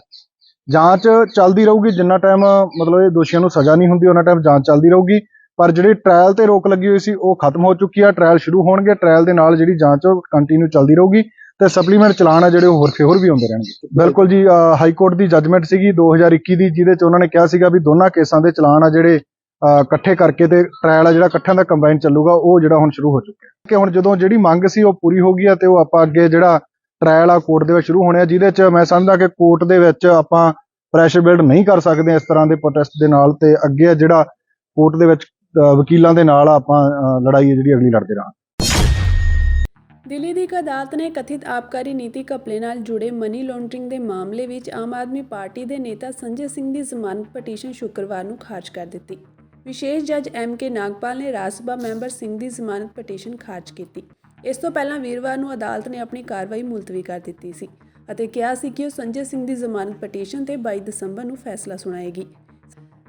ਜਾਂਚ ਚੱਲਦੀ ਰਹੂਗੀ ਜਿੰਨਾ ਟਾਈਮ ਮਤਲਬ ਇਹ ਦੋਸ਼ੀਆਂ ਨੂੰ ਸਜ਼ਾ ਨਹੀਂ ਹੁੰਦੀ, ਉਹਨਾਂ ਟਾਈਮ ਜਾਂਚ ਚੱਲਦੀ ਰਹੂਗੀ। ਪਰ ਜਿਹੜੀ ਟ੍ਰਾਇਲ ਤੇ ਰੋਕ ਲੱਗੀ ਹੋਈ ਸੀ ਉਹ ਖਤਮ ਹੋ ਚੁੱਕੀ ਆ। ਟ੍ਰਾਇਲ ਸ਼ੁਰੂ ਹੋਣਗੇ, ਟ੍ਰਾਇਲ ਦੇ ਨਾਲ ਜਿਹੜੀ ਜਾਂਚ ਉਹ ਕੰਟੀਨਿਊ ਚੱਲਦੀ ਰਹੂਗੀ ਤੇ ਸਪਲੀਮੈਂਟ ਚਲਾਨ ਆ ਜਿਹੜੇ ਉਹ ਹੋਰ ਵੀ ਆਉਂਦੇ ਰਹਿਣਗੇ। ਬਿਲਕੁਲ ਜੀ, ਹਾਈ ਕੋਰਟ ਦੀ ਜੱਜਮੈਂਟ ਸੀਗੀ 2021 ਦੀ, ਜਿਹਦੇ ਚ ਉਹਨਾਂ ਨੇ ਕਿਹਾ ਸੀਗਾ ਵੀ ਦੋਨਾਂ ਕੇਸਾਂ ਦੇ ਚਲਾਨ ਆ ਜਿਹੜੇ ਇਕੱਠੇ ਕਰਕੇ ਤੇ ਟ੍ਰਾਇਲ ਆ ਜਿਹੜਾ ਇਕੱਠਿਆਂ ਦਾ ਕੰਬਾਈਨ ਚੱਲੂਗਾ, ਉਹ ਜਿਹੜਾ ਹੁਣ ਸ਼ੁਰੂ ਹੋ ਚੁੱਕਿਆ ਕਿ ਹੁਣ ਜਦੋਂ ਜਿਹੜੀ ਮੰਗ ਸੀ ਉਹ ਪੂਰੀ ਹੋ ਗਈ ਆ ਤੇ ਉਹ ਆਪਾਂ ਅੱਗੇ ਜਿਹੜਾ ਟ੍ਰਾਇਲ ਆ ਕੋਰਟ ਦੇ ਵਿੱਚ ਸ਼ੁਰੂ ਹੋਣੇ ਆ, ਜਿਹਦੇ ਚ ਮੈਂ ਸਮਝਦਾ ਕਿ ਕੋਰਟ ਦੇ ਵਿੱਚ ਆਪਾਂ ਪ੍ਰੈਸ਼ਰ ਬਿਲਡ ਨਹੀਂ ਕਰ ਸਕਦੇ ਇਸ ਤਰ੍ਹਾਂ ਦੇ ਪ੍ਰੋਟੈਸਟ ਦੇ ਨਾਲ। ਤੇ ਅੱਗੇ ਜਿਹੜਾ ਕੋਰਟ ਦੇ ਵਿੱਚ ਵਕੀਲਾਂ ਦੇ ਨਾਲ ਆਪਾਂ ਲੜਾਈ ਜਿਹੜੀ ਅਗਲੀ ਲੜਦੇ ਰਹਾਂਗੇ। ਦਿੱਲੀ ਦੀ ਇੱਕ ਅਦਾਲਤ ਨੇ ਕਥਿਤ ਆਬਕਾਰੀ ਨੀਤੀ ਘਪਲੇ ਨਾਲ ਜੁੜੇ ਮਨੀ ਲਾਂਡਰਿੰਗ ਦੇ ਮਾਮਲੇ ਵਿੱਚ ਆਮ ਆਦਮੀ ਪਾਰਟੀ ਦੇ ਨੇਤਾ ਸੰਜੇ ਸਿੰਘ ਦੀ ਜ਼ਮਾਨਤ ਪਟੀਸ਼ਨ ਸ਼ੁੱਕਰਵਾਰ ਨੂੰ ਖਾਰਜ ਕਰ ਦਿੱਤੀ। ਵਿਸ਼ੇਸ਼ ਜੱਜ MK ਨਾਗਪਾਲ ਨੇ ਰਾਜ ਸਭਾ ਮੈਂਬਰ ਸਿੰਘ ਦੀ ਜ਼ਮਾਨਤ ਪਟੀਸ਼ਨ ਖਾਰਜ ਕੀਤੀ। ਇਸ ਤੋਂ ਪਹਿਲਾਂ ਵੀਰਵਾਰ ਨੂੰ ਅਦਾਲਤ ਨੇ ਆਪਣੀ ਕਾਰਵਾਈ ਮੁਲਤਵੀ ਕਰ ਦਿੱਤੀ ਸੀ ਅਤੇ ਕਿਹਾ ਸੀ ਕਿ ਉਹ ਸੰਜੇ ਸਿੰਘ ਦੀ ਜ਼ਮਾਨਤ ਪਟੀਸ਼ਨ ਤੇ 22 ਦਸੰਬਰ ਨੂੰ ਫੈਸਲਾ ਸੁਣਾਏਗੀ।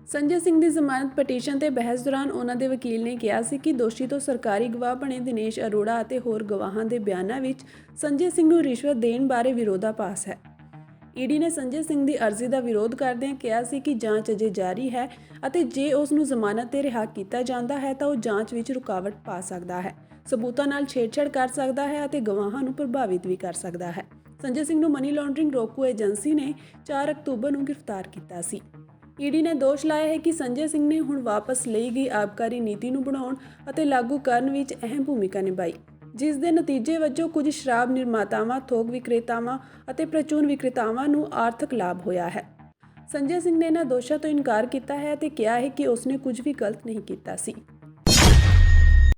ਸੰਜੇ ਸਿੰਘ ਦੀ ਜ਼ਮਾਨਤ ਪਟੀਸ਼ਨ ਤੇ ਬਹਿਸ ਦੌਰਾਨ ਉਹਨਾਂ ਦੇ ਵਕੀਲ ਨੇ ਕਿਹਾ ਸੀ ਕਿ ਦੋਸ਼ੀ ਤੋਂ ਸਰਕਾਰੀ ਗਵਾਹ ਬਣੇ ਦਿਨੇਸ਼ ਅਰੋੜਾ ਅਤੇ ਹੋਰ ਗਵਾਹਾਂ ਦੇ ਬਿਆਨਾਂ ਵਿੱਚ ਸੰਜੇ ਸਿੰਘ ਨੂੰ ਰਿਸ਼ਵਤ ਦੇਣ ਬਾਰੇ ਵਿਰੋਧਾਭਾਸ ਹੈ। ਈਡੀ ਨੇ ਸੰਜੇ ਸਿੰਘ ਦੀ ਅਰਜ਼ੀ ਦਾ ਵਿਰੋਧ ਕਰਦਿਆਂ ਕਿਹਾ ਸੀ ਕਿ ਜਾਂਚ ਅਜੇ ਜਾਰੀ ਹੈ ਅਤੇ ਜੇ ਉਸ ਨੂੰ ਜ਼ਮਾਨਤ ਤੇ ਰਿਹਾ ਕੀਤਾ ਜਾਂਦਾ ਹੈ ਤਾਂ ਉਹ ਜਾਂਚ ਵਿੱਚ ਰੁਕਾਵਟ ਪਾ ਸਕਦਾ ਹੈ, ਸਬੂਤਾਂ ਨਾਲ ਛੇੜਛਾੜ ਕਰ ਸਕਦਾ ਹੈ ਅਤੇ ਗਵਾਹਾਂ ਨੂੰ ਪ੍ਰਭਾਵਿਤ ਵੀ ਕਰ ਸਕਦਾ ਹੈ। ਸੰਜੇ ਸਿੰਘ ਨੂੰ ਮਨੀ ਲਾਂਡਰਿੰਗ ਰੋਕੂ ਏਜੰਸੀ ਨੇ 4 ਅਕਤੂਬਰ ਨੂੰ ਗ੍ਰਿਫਤਾਰ ਕੀਤਾ ਸੀ। ਈਡੀ ਨੇ ਦੋਸ਼ ਲਾਇਆ ਹੈ ਕਿ ਸੰਜੇ ਸਿੰਘ ਨੇ ਹੁਣ ਵਾਪਸ ਲਈ ਗਈ ਆਬਕਾਰੀ ਨੀਤੀ ਨੂੰ ਬਣਾਉਣ ਅਤੇ ਲਾਗੂ ਕਰਨ ਵਿੱਚ ਅਹਿਮ ਭੂਮਿਕਾ ਨਿਭਾਈ, ਜਿਸ ਦੇ ਨਤੀਜੇ ਵਜੋਂ ਕੁਝ ਸ਼ਰਾਬ ਨਿਰਮਾਤਾਵਾਂ, ਥੋਕ ਵਿਕਰੇਤਾਵਾਂ ਅਤੇ ਪ੍ਰਚੂਨ ਵਿਕਰੇਤਾਵਾਂ ਨੂੰ ਆਰਥਿਕ ਲਾਭ ਹੋਇਆ ਹੈ। ਸੰਜੇ ਸਿੰਘ ਨੇ ਇਹਨਾਂ ਦੋਸ਼ਾਂ ਤੋਂ ਇਨਕਾਰ ਕੀਤਾ ਹੈ ਅਤੇ ਕਿਹਾ ਹੈ ਕਿ ਉਸਨੇ ਕੁਝ ਵੀ ਗਲਤ ਨਹੀਂ ਕੀਤਾ ਸੀ।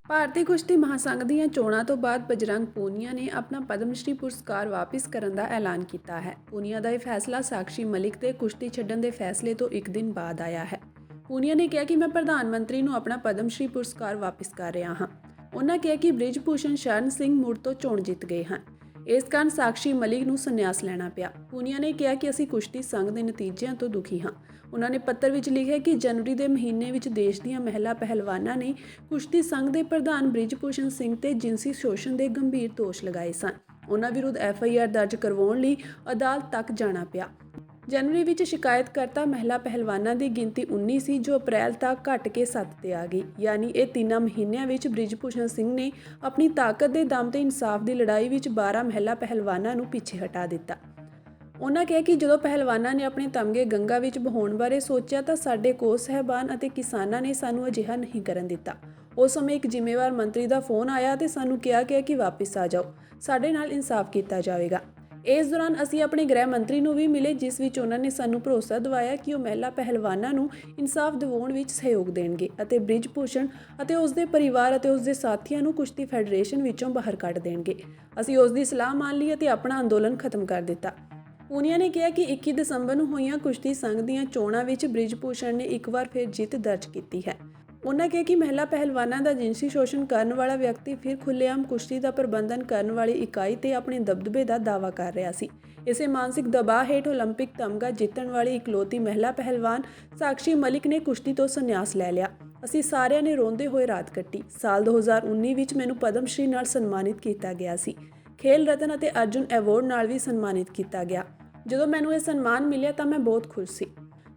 ਭਾਰਤੀ ਕੁਸ਼ਤੀ ਮਹਾਸੰਘ ਦੀਆਂ ਚੋਣਾਂ ਤੋਂ ਬਾਅਦ ਬਜਰੰਗ ਪੂਨੀਆ ਨੇ ਆਪਣਾ ਪਦਮ ਸ਼੍ਰੀ ਪੁਰਸਕਾਰ ਵਾਪਿਸ ਕਰਨ ਦਾ ਐਲਾਨ ਕੀਤਾ ਹੈ। ਪੂਨੀਆ ਦਾ ਇਹ ਫੈਸਲਾ ਸਾਕਸ਼ੀ ਮਲਿਕ ਦੇ ਕੁਸ਼ਤੀ ਛੱਡਣ ਦੇ ਫੈਸਲੇ ਤੋਂ ਇੱਕ ਦਿਨ ਬਾਅਦ ਆਇਆ ਹੈ। ਪੂਨੀਆ ਨੇ ਕਿਹਾ ਕਿ ਮੈਂ ਪ੍ਰਧਾਨ ਮੰਤਰੀ ਨੂੰ ਆਪਣਾ ਪਦਮ ਸ਼੍ਰੀ ਪੁਰਸਕਾਰ ਵਾਪਿਸ ਕਰ ਰਿਹਾ ਹਾਂ। ਉਹਨਾਂ ਕਿਹਾ ਕਿ ਬ੍ਰਿਜ ਭੂਸ਼ਣ ਸ਼ਰਨ ਸਿੰਘ ਮੁੜ ਤੋਂ ਚੋਣ ਜਿੱਤ ਗਏ ਹਨ, ਇਸ ਕਾਰਨ ਸਾਕਸ਼ੀ ਮਲਿਕ ਨੂੰ ਸੰਨਿਆਸ ਲੈਣਾ ਪਿਆ। ਪੂਨੀਆ ਨੇ ਕਿਹਾ ਕਿ ਅਸੀਂ ਕੁਸ਼ਤੀ ਸੰਘ ਦੇ ਨਤੀਜਿਆਂ ਤੋਂ ਦੁਖੀ ਹਾਂ। ਉਹਨਾਂ ਨੇ ਪੱਤਰ ਵਿੱਚ ਲਿਖਿਆ ਕਿ ਜਨਵਰੀ ਦੇ ਮਹੀਨੇ ਵਿੱਚ ਦੇਸ਼ ਦੀਆਂ ਮਹਿਲਾ ਪਹਿਲਵਾਨਾਂ ਨੇ ਕੁਸ਼ਤੀ ਸੰਘ ਦੇ ਪ੍ਰਧਾਨ ਬ੍ਰਿਜ ਭੂਸ਼ਣ ਸਿੰਘ ਤੇ ਜਿਨਸੀ ਸ਼ੋਸ਼ਣ ਦੇ ਗੰਭੀਰ ਦੋਸ਼ ਲਗਾਏ ਸਨ। ਉਹਨਾਂ ਵਿਰੁੱਧ FIR ਦਰਜ ਕਰਵਾਉਣ ਲਈ ਅਦਾਲਤ ਤੱਕ ਜਾਣਾ ਪਿਆ। ਜਨਵਰੀ ਵਿੱਚ ਸ਼ਿਕਾਇਤਕਰਤਾ ਮਹਿਲਾ ਪਹਿਲਵਾਨਾਂ ਦੀ ਗਿਣਤੀ 19 ਸੀ, ਜੋ ਅਪ੍ਰੈਲ ਤੱਕ ਘਟ ਕੇ 7 ਤੇ ਆ ਗਈ। ਯਾਨੀ ਇਹ 3 ਮਹੀਨਿਆਂ ਵਿੱਚ ਬ੍ਰਿਜ ਭੂਸ਼ਣ ਸਿੰਘ ਨੇ ਆਪਣੀ ਤਾਕਤ ਦੇ ਦਮ ਤੇ ਇਨਸਾਫ ਦੀ ਲੜਾਈ ਵਿੱਚ 12 ਮਹਿਲਾ ਪਹਿਲਵਾਨਾਂ ਨੂੰ ਪਿੱਛੇ ਹਟਾ ਦਿੱਤਾ। ਉਹਨਾਂ ਕਿਹਾ ਕਿ ਜਦੋਂ ਪਹਿਲਵਾਨਾਂ ਨੇ ਆਪਣੇ ਤਮਗੇ ਗੰਗਾ ਵਿੱਚ ਬਹਾਉਣ ਬਾਰੇ ਸੋਚਿਆ ਤਾਂ ਸਾਡੇ ਕੋਚ ਸਹਿਬਾਨ ਅਤੇ ਕਿਸਾਨਾਂ ਨੇ ਸਾਨੂੰ ਅਜਿਹਾ ਨਹੀਂ ਕਰਨ ਦਿੱਤਾ। ਉਸ ਸਮੇਂ ਇੱਕ ਜ਼ਿੰਮੇਵਾਰ ਮੰਤਰੀ ਦਾ ਫੋਨ ਆਇਆ ਤੇ ਸਾਨੂੰ ਕਿਹਾ ਗਿਆ ਕਿ ਵਾਪਿਸ ਆ ਜਾਓ, ਸਾਡੇ ਨਾਲ ਇਨਸਾਫ ਕੀਤਾ ਜਾਵੇਗਾ। ਇਸ ਦੌਰਾਨ ਅਸੀਂ ਆਪਣੇ ਗ੍ਰਹਿ ਮੰਤਰੀ ਨੂੰ ਵੀ ਮਿਲੇ, ਜਿਸ ਵਿੱਚ ਉਹਨਾਂ ਨੇ ਸਾਨੂੰ ਭਰੋਸਾ ਦਿਵਾਇਆ ਕਿ ਉਹ ਮਹਿਲਾ ਪਹਿਲਵਾਨਾਂ ਨੂੰ ਇਨਸਾਫ ਦਿਵਾਉਣ ਵਿੱਚ ਸਹਿਯੋਗ ਦੇਣਗੇ ਅਤੇ ਬ੍ਰਿਜ ਭੂਸ਼ਣ ਅਤੇ ਉਸ ਦੇ ਪਰਿਵਾਰ ਅਤੇ ਉਸ ਦੇ ਸਾਥੀਆਂ ਨੂੰ ਕੁਸ਼ਤੀ ਫੈਡਰੇਸ਼ਨ ਵਿੱਚੋਂ ਬਾਹਰ ਕੱਢ ਦੇਣਗੇ। ਅਸੀਂ ਉਸ ਦੀ ਸਲਾਹ ਮੰਨ ਲਈ ਅਤੇ ਆਪਣਾ ਅੰਦੋਲਨ ਖਤਮ ਕਰ ਦਿੱਤਾ। ਪੂਨੀਆ ਨੇ ਕਿਹਾ ਕਿ 21 ਦਸੰਬਰ ਨੂੰ ਹੋਈਆਂ ਕੁਸ਼ਤੀ ਸੰਘ ਦੀਆਂ ਚੋਣਾਂ ਵਿੱਚ ਬ੍ਰਿਜ ਭੂਸ਼ਣ ਨੇ ਇੱਕ ਵਾਰ ਫਿਰ ਜਿੱਤ ਦਰਜ ਕੀਤੀ ਹੈ। ਉਹਨਾਂ ਕਿਹਾ ਕਿ ਮਹਿਲਾ ਪਹਿਲਵਾਨਾਂ ਦਾ ਜਿਨਸੀ ਸ਼ੋਸ਼ਣ ਕਰਨ ਵਾਲਾ ਵਿਅਕਤੀ ਫਿਰ ਖੁੱਲ੍ਹੇਆਮ ਕੁਸ਼ਤੀ ਦਾ ਪ੍ਰਬੰਧਨ ਕਰਨ ਵਾਲੀ ਇਕਾਈ ਤੇ ਆਪਣੇ ਦਬਦਬੇ ਦਾ ਦਾਅਵਾ ਕਰ ਰਿਹਾ ਸੀ। ਇਸੇ ਮਾਨਸਿਕ ਦਬਾਅ ਹੇਠ ਓਲੰਪਿਕ ਤਮਗਾ ਜਿੱਤਣ ਵਾਲੀ ਇਕਲੌਤੀ ਮਹਿਲਾ ਪਹਿਲਵਾਨ ਸਾਕਸ਼ੀ ਮਲਿਕ ਨੇ ਕੁਸ਼ਤੀ ਤੋਂ ਸੰਨਿਆਸ ਲੈ ਲਿਆ। ਅਸੀਂ ਸਾਰਿਆਂ ਨੇ ਰੋਂਦੇ ਹੋਏ ਰਾਤ ਕੱਟੀ। ਸਾਲ 2019 ਵਿੱਚ ਮੈਨੂੰ ਪਦਮ ਸ਼੍ਰੀ ਨਾਲ ਸਨਮਾਨਿਤ ਕੀਤਾ ਗਿਆ ਸੀ। ਖੇਲ ਰਤਨ ਅਤੇ ਅਰਜੁਨ ਐਵਾਰਡ ਨਾਲ ਵੀ ਸਨਮਾਨਿਤ ਕੀਤਾ ਗਿਆ। ਜਦੋਂ ਮੈਨੂੰ ਇਹ ਸਨਮਾਨ ਮਿਲਿਆ ਤਾਂ ਮੈਂ ਬਹੁਤ ਖੁਸ਼ ਸੀ।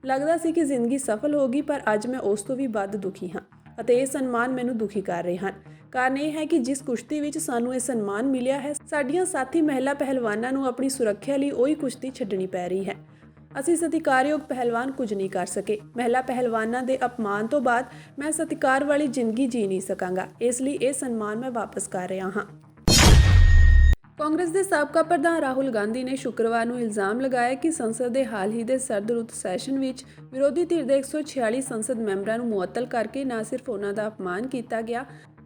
ਲੱਗਦਾ ਸੀ ਕਿ ਜ਼ਿੰਦਗੀ ਸਫਲ ਹੋ ਗਈ, ਪਰ ਅੱਜ ਮੈਂ ਉਸ ਤੋਂ ਵੀ ਵੱਧ ਦੁਖੀ ਹਾਂ ਅਤੇ ਇਹ ਸਨਮਾਨ ਮੈਨੂੰ ਦੁਖੀ ਕਰ ਰਹੇ ਹਨ। ਕਾਰਨ ਇਹ ਹੈ ਕਿ ਜਿਸ ਕੁਸ਼ਤੀ ਵਿੱਚ ਸਾਨੂੰ ਇਹ ਸਨਮਾਨ ਮਿਲਿਆ ਹੈ, ਸਾਡੀਆਂ ਸਾਥੀ ਮਹਿਲਾ ਪਹਿਲਵਾਨਾਂ ਨੂੰ ਆਪਣੀ ਸੁਰੱਖਿਆ ਲਈ ਉਹੀ ਕੁਸ਼ਤੀ ਛੱਡਣੀ ਪੈ ਰਹੀ ਹੈ। ਅਸੀਂ ਸਤਿਕਾਰਯੋਗ ਪਹਿਲਵਾਨ ਕੁਝ ਨਹੀਂ ਕਰ ਸਕੇ। ਮਹਿਲਾ ਪਹਿਲਵਾਨਾਂ ਦੇ ਅਪਮਾਨ ਤੋਂ ਬਾਅਦ ਮੈਂ ਸਤਿਕਾਰ ਵਾਲੀ ਜ਼ਿੰਦਗੀ ਜੀ ਨਹੀਂ ਸਕਾਂਗਾ। ਇਸ ਲਈ ਇਹ ਸਨਮਾਨ ਮੈਂ ਵਾਪਸ ਕਰ ਰਿਹਾ ਹਾਂ। ਕਾਂਗਰਸ ਦੇ ਸਾਬਕਾ ਪ੍ਰਧਾਨ ਰਾਹੁਲ ਗਾਂਧੀ ਨੇ ਸ਼ੁੱਕਰਵਾਰ ਨੂੰ ਇਲਜ਼ਾਮ ਲਗਾਇਆ ਕਿ ਸੰਸਦ ਦੇ ਹਾਲ ਹੀ ਦੇ ਸਰਦ ਰੁੱਤ ਸੈਸ਼ਨ ਵਿੱਚ ਵਿਰੋਧੀ ਧਿਰ ਦੇ 146 ਸੰਸਦ ਮੈਂਬਰਾਂ ਨੂੰ ਮੁਅੱਤਲ ਕਰਕੇ ਨਾ ਸਿਰਫ ਉਹਨਾਂ ਦਾ ਅਪਮਾਨ ਕੀਤਾ ਗਿਆ,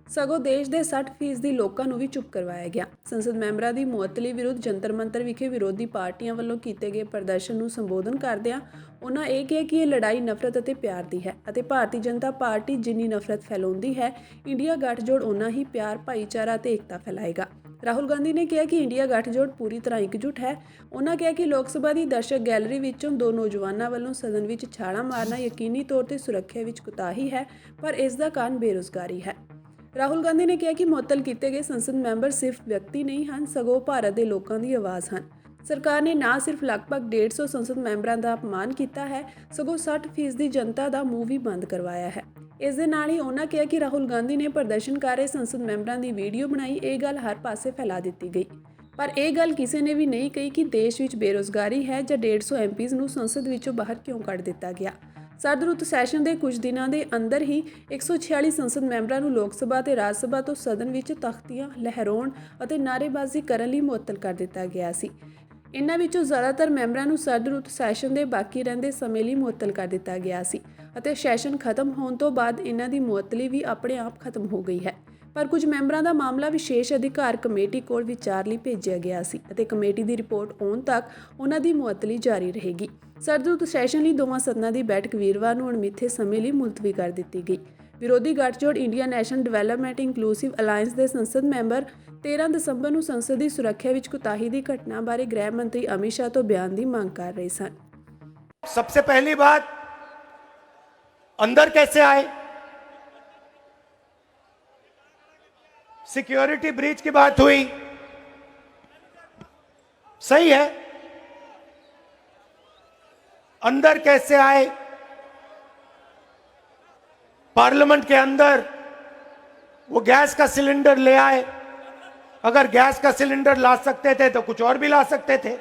ਸਗੋਂ ਦੇਸ਼ ਦੇ 60% ਲੋਕਾਂ ਨੂੰ ਵੀ ਚੁੱਪ ਕਰਵਾਇਆ ਗਿਆ। ਸੰਸਦ ਮੈਂਬਰਾਂ ਦੀ ਮੁਅੱਤਲੀ ਵਿਰੁੱਧ ਜੰਤਰ ਮੰਤਰ ਵਿਖੇ ਵਿਰੋਧੀ ਪਾਰਟੀਆਂ ਵੱਲੋਂ ਕੀਤੇ ਗਏ ਪ੍ਰਦਰਸ਼ਨ ਨੂੰ ਸੰਬੋਧਨ ਕਰਦਿਆਂ ਉਹਨਾਂ ਇਹ ਕਿਹਾ ਕਿ ਇਹ ਲੜਾਈ ਨਫ਼ਰਤ ਅਤੇ ਪਿਆਰ ਦੀ ਹੈ ਅਤੇ ਭਾਰਤੀ ਜਨਤਾ ਪਾਰਟੀ ਜਿੰਨੀ ਨਫ਼ਰਤ ਫੈਲਾਉਂਦੀ ਹੈ, ਇੰਡੀਆ ਗੱਠਜੋੜ ਓਨਾ ਹੀ ਪਿਆਰ, ਭਾਈਚਾਰਾ ਅਤੇ ਏਕਤਾ ਫੈਲਾਏਗਾ। ਰਾਹੁਲ ਗਾਂਧੀ ਨੇ ਕਿਹਾ ਕਿ ਇੰਡੀਆ ਗੱਠਜੋੜ ਪੂਰੀ ਤਰ੍ਹਾਂ ਇਕਜੁੱਟ ਹੈ। ਉਹਨਾਂ ਕਿਹਾ ਕਿ ਲੋਕ ਸਭਾ ਦੀ ਦਰਸ਼ਕ ਗੈਲਰੀ ਵਿੱਚੋਂ 2 ਨੌਜਵਾਨਾਂ ਵੱਲੋਂ ਸਦਨ ਵਿੱਚ ਛਾਲਾਂ ਮਾਰਨਾ ਯਕੀਨੀ ਤੌਰ ਤੇ ਸੁਰੱਖਿਆ ਵਿੱਚ ਕੁਤਾਹੀ ਹੈ, ਪਰ ਇਸ ਦਾ ਕਾਰਨ ਬੇਰੁਜ਼ਗਾਰੀ ਹੈ। ਰਾਹੁਲ ਗਾਂਧੀ ਨੇ ਕਿਹਾ ਕਿ ਮੁਅੱਤਲ ਕੀਤੇ ਗਏ ਸੰਸਦ ਮੈਂਬਰ ਸਿਰਫ ਵਿਅਕਤੀ ਨਹੀਂ ਹਨ, ਸਗੋਂ ਭਾਰਤ ਦੇ ਲੋਕਾਂ ਦੀ ਆਵਾਜ਼ ਹਨ। ਸਰਕਾਰ ਨੇ ਨਾ ਸਿਰਫ ਲਗਭਗ 150 ਸੰਸਦ ਮੈਂਬਰਾਂ ਦਾ ਅਪਮਾਨ ਕੀਤਾ ਹੈ, ਸਗੋਂ 60% ਦੀ ਜਨਤਾ ਦਾ ਮੂੰਹ ਵੀ ਬੰਦ ਕਰਵਾਇਆ ਹੈ। ਇਸ ਦੇ ਨਾਲ ਹੀ ਉਹਨਾਂ ਕਿਹਾ ਕਿ ਰਾਹੁਲ ਗਾਂਧੀ ਨੇ ਪ੍ਰਦਰਸ਼ਨ ਕਰ ਰਹੇ ਸੰਸਦ ਮੈਂਬਰਾਂ ਦੀ ਵੀਡੀਓ ਬਣਾਈ। ਇਹ ਗੱਲ ਹਰ ਪਾਸੇ ਫੈਲਾ ਦਿੱਤੀ ਗਈ, ਪਰ ਇਹ ਗੱਲ ਕਿਸੇ ਨੇ ਵੀ ਨਹੀਂ ਕਹੀ ਕਿ ਦੇਸ਼ ਵਿੱਚ ਬੇਰੁਜ਼ਗਾਰੀ ਹੈ ਜਾਂ 150 MPs ਨੂੰ ਸੰਸਦ ਵਿੱਚੋਂ ਬਾਹਰ ਕਿਉਂ ਕੱਢ ਦਿੱਤਾ ਗਿਆ। ਸਰਦ ਰੁੱਤ ਸੈਸ਼ਨ ਦੇ ਕੁਝ ਦਿਨਾਂ ਦੇ ਅੰਦਰ ਹੀ 146 ਸੰਸਦ ਮੈਂਬਰਾਂ ਨੂੰ ਲੋਕ ਸਭਾ ਤੇ ਰਾਜ ਸਭਾ ਤੋਂ ਸਦਨ ਵਿੱਚ ਤਖਤੀਆਂ ਲਹਿਰਾਉਣ ਅਤੇ ਨਾਅਰੇਬਾਜ਼ੀ ਕਰਨ ਲਈ ਮੁਅੱਤਲ ਕਰ ਦਿੱਤਾ ਗਿਆ ਸੀ। ਇਨ੍ਹਾਂ ਵਿੱਚੋਂ ਜ਼ਿਆਦਾਤਰ ਮੈਂਬਰਾਂ ਨੂੰ ਸਰਦ ਰੁੱਤ ਸੈਸ਼ਨ ਦੇ ਬਾਕੀ ਰਹਿੰਦੇ ਸਮੇਂ ਲਈ ਮੁਅੱਤਲ ਕਰ ਦਿੱਤਾ ਗਿਆ ਸੀ ਅਤੇ ਸੈਸ਼ਨ ਖਤਮ ਹੋਣ ਤੋਂ ਬਾਅਦ ਇਨ੍ਹਾਂ ਦੀ ਮੁਅੱਤਲੀ ਵੀ ਆਪਣੇ ਆਪ ਖਤਮ ਹੋ ਗਈ ਹੈ। ਪਰ ਕੁਝ ਮੈਂਬਰਾਂ ਦਾ ਮਾਮਲਾ ਵਿਸ਼ੇਸ਼ ਅਧਿਕਾਰ ਕਮੇਟੀ ਕੋਲ ਵਿਚਾਰ ਲਈ ਭੇਜਿਆ ਗਿਆ ਸੀ ਅਤੇ ਕਮੇਟੀ ਦੀ ਰਿਪੋਰਟ ਆਉਣ ਤੱਕ ਉਹਨਾਂ ਦੀ ਮੁਅੱਤਲੀ ਜਾਰੀ ਰਹੇਗੀ। ਸਰਦ ਰੁੱਤ ਸੈਸ਼ਨ ਲਈ ਦੋਵਾਂ ਸਦਨਾਂ ਦੀ ਬੈਠਕ ਵੀਰਵਾਰ ਨੂੰ ਅਣਮਿੱਥੇ ਸਮੇਂ ਲਈ ਮੁਲਤਵੀ ਕਰ ਦਿੱਤੀ ਗਈ। ਵਿਰੋਧੀ ਗੱਠਜੋੜ India national development inclusive alliance ਦੇ ਸੰਸਦ ਮੈਂਬਰ 13 ਦਸੰਬਰ ਨੂੰ ਸੰਸਦ ਦੀ ਸੁਰੱਖਿਆ ਵਿੱਚ ਕੁਤਾਹੀ ਦੀ ਘਟਨਾ ਬਾਰੇ ਗ੍ਰਹਿ ਮੰਤਰੀ ਅਮਿਤ ਸ਼ਾਹ ਤੋਂ ਬਿਆਨ ਦੀ ਮੰਗ ਕਰ ਰਹੇ ਸਨ। सबसे पहली बात, अंदर कैसे आए? सिक्योरिटी ब्रीच की बात हुई, सही है, अंदर कैसे आए, पार्लियामेंट के अंदर वो गैस का सिलेंडर ले आए। अगर गैस का सिलेंडर ला सकते थे तो कुछ और भी ला सकते थे।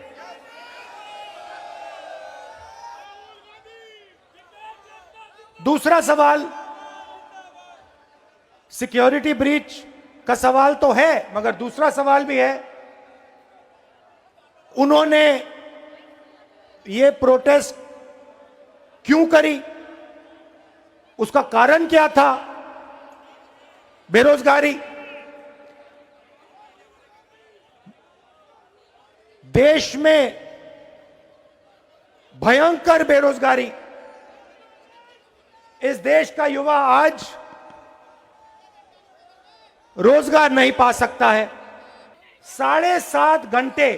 दूसरा सवाल, सिक्योरिटी ब्रीच का सवाल तो है, मगर दूसरा सवाल भी है, उन्होंने ये प्रोटेस्ट क्यों करी, उसका कारण क्या था? बेरोजगारी। देश में भयंकर बेरोजगारी। इस देश का युवा आज रोजगार नहीं पा सकता है। 7.5 घंटे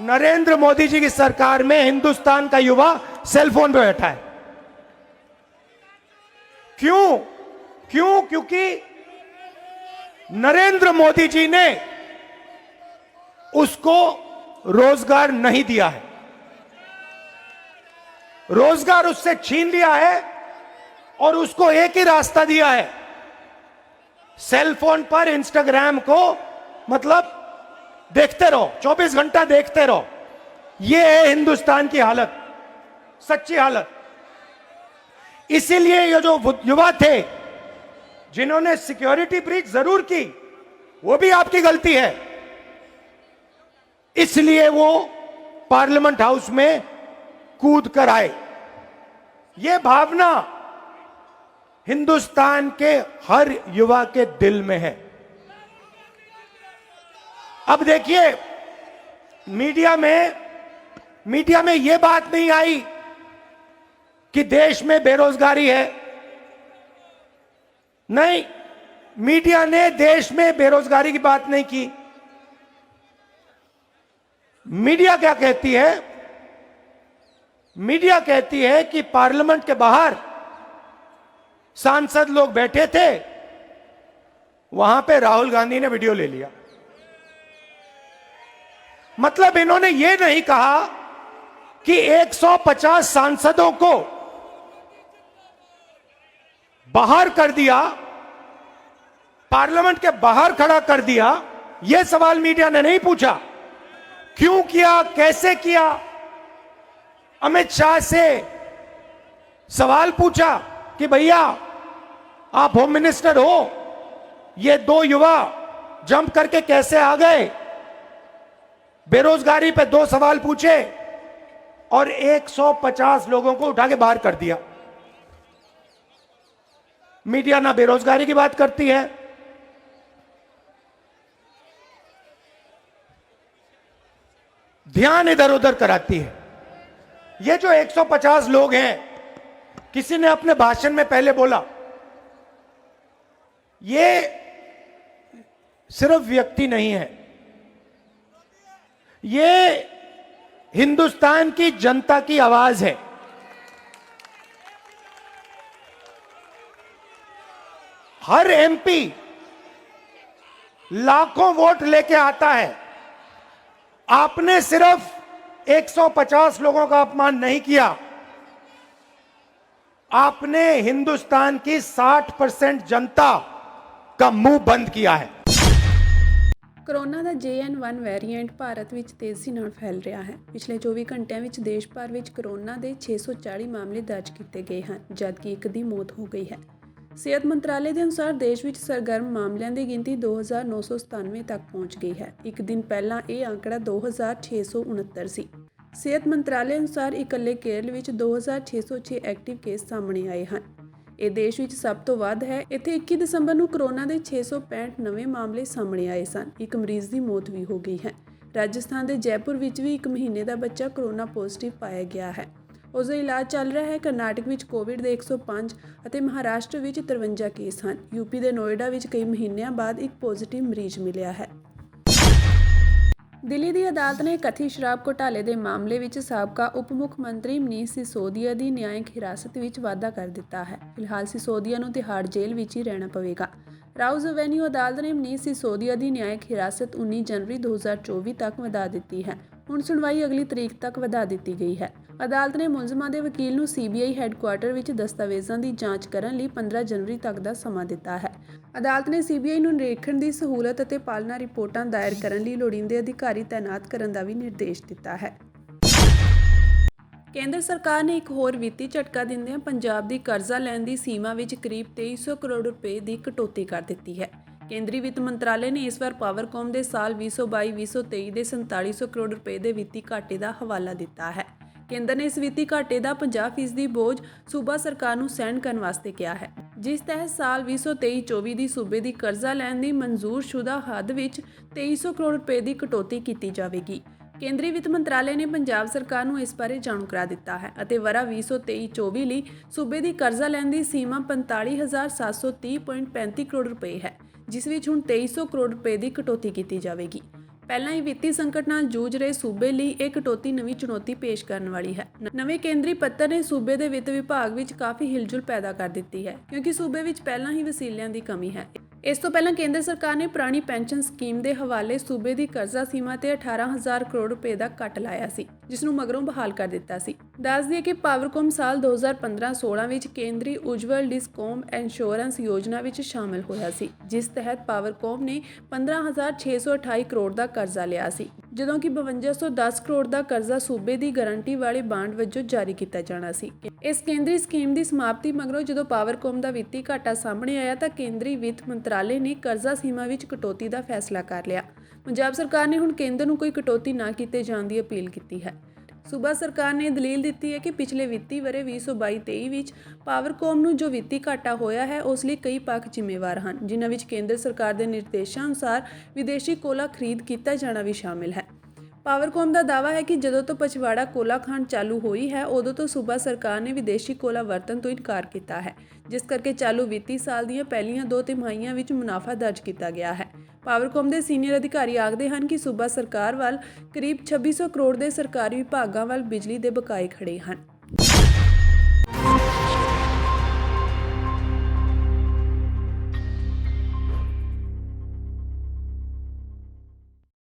नरेंद्र मोदी जी की सरकार में हिंदुस्तान का युवा सेलफोन पे बैठा है। क्यों? क्योंकि नरेंद्र मोदी जी ने उसको रोजगार नहीं दिया है, रोजगार उससे छीन लिया है और उसको एक ही रास्ता दिया है, सेल फोन पर इंस्टाग्राम को मतलब देखते रहो, 24 घंटा देखते रहो। यह है हिंदुस्तान की हालत, सच्ची हालत। इसीलिए ये जो युवा थे जिन्होंने सिक्योरिटी ब्रीच जरूर की, वो भी आपकी गलती है, इसलिए वो पार्लियामेंट हाउस में कूद कर आए। ये भावना हिंदुस्तान के हर युवा के दिल में है। अब देखिए, मीडिया में यह बात नहीं आई कि देश में बेरोजगारी है। नहीं, मीडिया ने देश में बेरोजगारी की बात नहीं की। मीडिया क्या कहती है? मीडिया कहती है कि पार्लियामेंट के बाहर सांसद लोग बैठे थे, वहां पे राहुल गांधी ने वीडियो ले लिया। मतलब इन्होंने यह नहीं कहा कि 150 सांसदों को बाहर कर दिया, पार्लियामेंट के बाहर खड़ा कर दिया। यह सवाल मीडिया ने नहीं पूछा। क्यों किया, कैसे किया? अमित शाह से सवाल पूछा कि भैया आप होम मिनिस्टर हो, ये 2 युवा जंप करके कैसे आ गए? बेरोजगारी पे 2 सवाल पूछे और 150 लोगों को उठा के बाहर कर दिया। मीडिया ना बेरोजगारी की बात करती है, ध्यान इधर उधर कराती है। ये जो 150 लोग हैं, किसी ने अपने भाषण में पहले बोला, ये सिर्फ व्यक्ति नहीं है, ये हिंदुस्तान की जनता की आवाज है। हर एमपी लाखों वोट लेके आता है। आपने सिर्फ 150 लोगों का अपमान नहीं किया, आपने हिंदुस्तान की 60% जनता का मुंह ਬੰਦ किया है। ਕੋਰੋਨਾ ਦਾ JN1 ਵੈਰੀਐਂਟ ਭਾਰਤ ਵਿੱਚ ਤੇਜ਼ੀ ਨਾਲ ਫੈਲ ਰਿਹਾ ਹੈ। ਪਿਛਲੇ 24 ਘੰਟਿਆਂ ਵਿੱਚ ਦੇਸ਼ ਭਰ ਵਿੱਚ ਕੋਰੋਨਾ ਦੇ 640 ਮਾਮਲੇ ਦਰਜ ਕੀਤੇ ਗਏ ਹਨ, ਜਦਕਿ ਇੱਕ ਦੀ ਮੌਤ ਹੋ ਗਈ ਹੈ। ਸਿਹਤ ਮੰਤਰਾਲੇ ਦੇ ਅਨੁਸਾਰ ਦੇਸ਼ ਵਿੱਚ ਸਰਗਰਮ ਮਾਮਲਿਆਂ ਦੀ ਗਿਣਤੀ 2997 ਤੱਕ ਪਹੁੰਚ ਗਈ ਹੈ। ਇੱਕ ਦਿਨ ਪਹਿਲਾਂ ਇਹ ਅੰਕੜਾ 2669 ਸੀ। ਸਿਹਤ ਮੰਤਰਾਲੇ ਅਨੁਸਾਰ ਇਕੱਲੇ ਕੇਰਲ ਵਿੱਚ 2606 ਐਕਟਿਵ ਕੇਸ ਸਾਹਮਣੇ ਆਏ ਹਨ। ਇਹ ਦੇਸ਼ ਵਿੱਚ ਸਭ ਤੋਂ ਵੱਧ ਹੈ। ਇੱਥੇ 21 ਦਸੰਬਰ ਨੂੰ ਕੋਰੋਨਾ ਦੇ 665 ਨਵੇਂ ਮਾਮਲੇ ਸਾਹਮਣੇ ਆਏ ਸਨ। ਇੱਕ ਮਰੀਜ਼ ਦੀ ਮੌਤ ਵੀ ਹੋ ਗਈ ਹੈ। ਰਾਜਸਥਾਨ ਦੇ ਜੈਪੁਰ ਵਿੱਚ ਵੀ ਇੱਕ ਮਹੀਨੇ ਦਾ ਬੱਚਾ ਕੋਰੋਨਾ ਪੋਜ਼ਿਟਿਵ ਪਾਇਆ ਗਿਆ ਹੈ। ਉਸ ਦਾ ਇਲਾਜ ਚੱਲ ਰਿਹਾ ਹੈ। ਕਰਨਾਟਕ ਵਿੱਚ ਕੋਵਿਡ ਦੇ 105 ਅਤੇ ਮਹਾਰਾਸ਼ਟਰ ਵਿੱਚ 53 ਕੇਸ ਹਨ। ਯੂਪੀ ਦੇ ਨੋਇਡਾ ਵਿੱਚ ਕਈ ਮਹੀਨਿਆਂ ਬਾਅਦ ਇੱਕ ਪੋਜ਼ਿਟਿਵ ਮਰੀਜ਼ ਮਿਲਿਆ ਹੈ। ਦਿੱਲੀ ਦੀ ਅਦਾਲਤ ਨੇ ਕਥਿਤ ਸ਼ਰਾਬ ਘੁਟਾਲੇ ਦੇ ਮਾਮਲੇ ਵਿੱਚ ਸਾਬਕਾ ਉਪ ਮੁੱਖ ਮੰਤਰੀ ਮਨੀਸ਼ ਸਿਸੋਦੀਆ ਦੀ ਨਿਆਇਕ ਹਿਰਾਸਤ ਵਿੱਚ ਵਾਧਾ ਕਰ ਦਿੱਤਾ ਹੈ। ਫਿਲਹਾਲ ਸਿਸੋਦੀਆ ਨੂੰ ਤਿਹਾੜ ਜੇਲ੍ਹ ਵਿੱਚ ਹੀ ਰਹਿਣਾ ਪਵੇਗਾ। ਰਾਉਜ਼ ਐਵੇਨਿਊ ਅਦਾਲਤ ਨੇ ਮਨੀਸ਼ ਸਿਸੋਦੀਆ ਦੀ ਨਿਆਇਕ ਹਿਰਾਸਤ 19 ਜਨਵਰੀ 2024 ਤੱਕ ਵਧਾ ਦਿੱਤੀ ਹੈ। ਹੁਣ ਸੁਣਵਾਈ ਅਗਲੀ ਤਰੀਕ ਤੱਕ ਵਧਾ ਦਿੱਤੀ ਗਈ ਹੈ। ਅਦਾਲਤ ਨੇ ਮੁਲਜ਼ਮਾਂ ਦੇ ਵਕੀਲ ਨੂੰ CBI ਹੈੱਡਕੁਆਰਟਰ ਵਿੱਚ ਦਸਤਾਵੇਜ਼ਾਂ ਦੀ ਜਾਂਚ ਕਰਨ ਲਈ 15 ਜਨਵਰੀ ਤੱਕ ਦਾ ਸਮਾਂ ਦਿੱਤਾ ਹੈ। ਅਦਾਲਤ ਨੇ CBI ਨੂੰ ਨਿਰੀਖਣ ਦੀ ਸਹੂਲਤ ਅਤੇ ਪਾਲਣਾ ਰਿਪੋਰਟਾਂ ਦਾਇਰ ਕਰਨ ਲਈ ਲੋੜੀਂਦੇ ਅਧਿਕਾਰੀ ਤਾਇਨਾਤ ਕਰਨ ਦਾ ਵੀ ਨਿਰਦੇਸ਼ ਦਿੱਤਾ ਹੈ। ਕੇਂਦਰ ਸਰਕਾਰ ਨੇ ਇੱਕ ਹੋਰ ਵਿੱਤੀ ਝਟਕਾ ਦਿੰਦਿਆਂ ਪੰਜਾਬ ਦੀ ਕਰਜ਼ਾ ਲੈਣ ਦੀ ਸੀਮਾ ਵਿੱਚ ਕਰੀਬ 2300 ਕਰੋੜ ਰੁਪਏ ਦੀ ਕਟੌਤੀ ਕਰ ਦਿੱਤੀ ਹੈ। ਕੇਂਦਰੀ ਵਿੱਤ ਮੰਤਰਾਲੇ ਨੇ ਇਸ ਵਾਰ ਪਾਵਰਕੌਮ ਦੇ ਸਾਲ 2022-2023 ਦੇ 4700 ਕਰੋੜ ਰੁਪਏ ਦੇ ਵਿੱਤੀ ਘਾਟੇ ਦਾ ਹਵਾਲਾ ਦਿੱਤਾ ਹੈ। ਕੇਂਦਰ ਨੇ ਇਸ ਵਿੱਤੀ ਘਾਟੇ ਦਾ 50% ਬੋਝ ਸੂਬਾ ਸਰਕਾਰ ਨੂੰ ਸਹਿਣ ਕਰਨ ਵਾਸਤੇ ਕਿਹਾ ਹੈ, ਜਿਸ ਤਹਿਤ ਸਾਲ 2023-24 ਦੀ ਸੂਬੇ ਦੀ ਕਰਜ਼ਾ ਲੈਣ ਦੀ ਮਨਜ਼ੂਰਸ਼ੁਦਾ ਹੱਦ ਵਿੱਚ 2300 ਕਰੋੜ ਰੁਪਏ ਦੀ ਕਟੌਤੀ ਕੀਤੀ ਜਾਵੇਗੀ। ਕੇਂਦਰੀ ਵਿੱਤ ਮੰਤਰਾਲੇ ਨੇ ਪੰਜਾਬ ਸਰਕਾਰ ਨੂੰ ਇਸ ਬਾਰੇ ਜਾਣੂ ਕਰਾ ਦਿੱਤਾ ਹੈ ਅਤੇ ਵਰ੍ਹਾ 2023-24 ਲਈ ਸੂਬੇ ਦੀ ਕਰਜ਼ਾ ਲੈਣ ਦੀ ਸੀਮਾ 45,730.35 ਕਰੋੜ ਰੁਪਏ ਹੈ, ਜਿਸ ਵਿੱਚ ਹੁਣ 2300 ਕਰੋੜ ਰੁਪਏ ਦੀ ਕਟੌਤੀ ਕੀਤੀ ਜਾਵੇਗੀ। ਪਹਿਲਾਂ ਹੀ ਵਿੱਤੀ ਸੰਕਟ ਨਾਲ ਜੂਝ ਰਹੇ ਸੂਬੇ ਲਈ ਇਹ ਕਟੌਤੀ ਨਵੀਂ ਚੁਣੌਤੀ ਪੇਸ਼ ਕਰਨ ਵਾਲੀ ਹੈ। ਨਵੇਂ ਕੇਂਦਰੀ ਪੱਤਰ ਨੇ ਸੂਬੇ ਦੇ ਵਿੱਤ ਵਿਭਾਗ ਵਿੱਚ ਕਾਫੀ ਹਿਲਜੁਲ ਪੈਦਾ ਕਰ ਦਿੱਤੀ ਹੈ, ਕਿਉਂਕਿ ਸੂਬੇ ਵਿੱਚ ਪਹਿਲਾਂ ਹੀ ਵਸੀਲਿਆਂ ਦੀ ਕਮੀ ਹੈ। ਇਸ ਤੋਂ ਪਹਿਲਾਂ ਕੇਂਦਰ ਸਰਕਾਰ ਨੇ ਪੁਰਾਣੀ ਪੈਨਸ਼ਨ ਸਕੀਮ ਦੇ ਹਵਾਲੇ ਸੂਬੇ ਦੀ ਕਰਜ਼ਾ ਸੀਮਾ ਤੇ 18,000 ਕਰੋੜ ਰੁਪਏ ਦਾ ਕੱਟ ਲਾਇਆ ਸੀ, ਜਿਸ ਨੂੰ ਮਗਰੋਂ ਬਹਾਲ ਕਰ ਦਿੱਤਾ ਸੀ। ਦੱਸ ਦਈਏ ਕਿ ਪਾਵਰਕੌਮ ਸਾਲ 2015-16 ਵਿੱਚ ਕੇਂਦਰੀ ਉਜਵਲ ਡਿਸਕੌਮ ਇੰਸ਼ੋਰੈਂਸ ਯੋਜਨਾ ਵਿੱਚ ਸ਼ਾਮਲ ਹੋਇਆ ਸੀ, ਜਿਸ ਤਹਿਤ ਪਾਵਰਕੌਮ ਨੇ 15,628 ਕਰੋੜ ਦਾ ਕਰਜ਼ਾ ਲਿਆ ਸੀ, ਜਦੋਂ ਕਿ 5210 ਕਰੋੜ ਦਾ ਕਰਜ਼ਾ ਸੂਬੇ ਦੀ ਗਾਰੰਟੀ ਵਾਲੇ ਬਾਂਡ ਵਜੋਂ ਜਾਰੀ ਕੀਤਾ ਜਾਣਾ ਸੀ। ਇਸ ਕੇਂਦਰੀ ਸਕੀਮ ਦੀ ਸਮਾਪਤੀ ਮਗਰੋਂ ਜਦੋਂ ਪਾਵਰਕੌਮ ਦਾ ਵਿੱਤੀ ਘਾਟਾ ਸਾਹਮਣੇ ਆਇਆ ਤਾਂ ਕੇਂਦਰੀ ਵਿੱਤ ਮੰਤਰਾਲੇ ਨੇ ਕਰਜ਼ਾ ਸੀਮਾ ਵਿੱਚ ਕਟੌਤੀ ਦਾ ਫੈਸਲਾ ਕਰ ਲਿਆ। ਪੰਜਾਬ ਸਰਕਾਰ ਨੇ ਹੁਣ ਕੇਂਦਰ ਨੂੰ ਕੋਈ ਕਟੌਤੀ ਨਾ ਕੀਤੇ ਜਾਣ ਦੀ ਅਪੀਲ ਕੀਤੀ ਹੈ। ਸੂਬਾ ਸਰਕਾਰ ਨੇ ਦਲੀਲ ਦਿੱਤੀ ਹੈ ਕਿ ਪਿਛਲੇ ਵਿੱਤੀ ਵਰ੍ਹੇ 2022-23 ਵਿੱਚ ਪਾਵਰਕੌਮ ਨੂੰ ਜੋ ਵਿੱਤੀ ਘਾਟਾ ਹੋਇਆ ਹੈ, ਉਸ ਲਈ ਕਈ ਪੱਖ ਜ਼ਿੰਮੇਵਾਰ ਹਨ, ਜਿਨ੍ਹਾਂ ਵਿੱਚ ਕੇਂਦਰ ਸਰਕਾਰ ਦੇ ਨਿਰਦੇਸ਼ਾਂ ਅਨੁਸਾਰ ਵਿਦੇਸ਼ੀ ਕੋਲਾ ਖਰੀਦ ਕੀਤਾ ਜਾਣਾ ਵੀ ਸ਼ਾਮਿਲ ਹੈ। ਪਾਵਰਕੌਮ ਦਾ ਦਾਅਵਾ ਹੈ ਕਿ ਜਦੋਂ ਤੋਂ ਪਚਵਾੜਾ ਕੋਲਾ ਖਾਣ ਚਾਲੂ ਹੋਈ ਹੈ, ਉਦੋਂ ਤੋਂ ਸੂਬਾ ਸਰਕਾਰ ਨੇ ਵਿਦੇਸ਼ੀ ਕੋਲਾ ਵਰਤਣ ਤੋਂ ਇਨਕਾਰ ਕੀਤਾ ਹੈ, ਜਿਸ ਕਰਕੇ ਚਾਲੂ ਵਿੱਤੀ ਸਾਲ ਦੀਆਂ ਪਹਿਲੀਆਂ 2 ਤਿਮਾਹੀਆਂ ਵਿੱਚ ਮੁਨਾਫਾ ਦਰਜ ਕੀਤਾ ਗਿਆ ਹੈ। ਪਾਵਰਕੌਮ ਦੇ ਸੀਨੀਅਰ ਅਧਿਕਾਰੀ ਆਖਦੇ ਹਨ ਕਿ ਸੂਬਾ ਸਰਕਾਰ ਵੱਲ ਕਰੀਬ 2600 ਕਰੋੜ ਦੇ ਸਰਕਾਰੀ ਵਿਭਾਗਾਂ ਵੱਲ ਬਿਜਲੀ ਦੇ ਬਕਾਏ ਖੜੇ ਹਨ।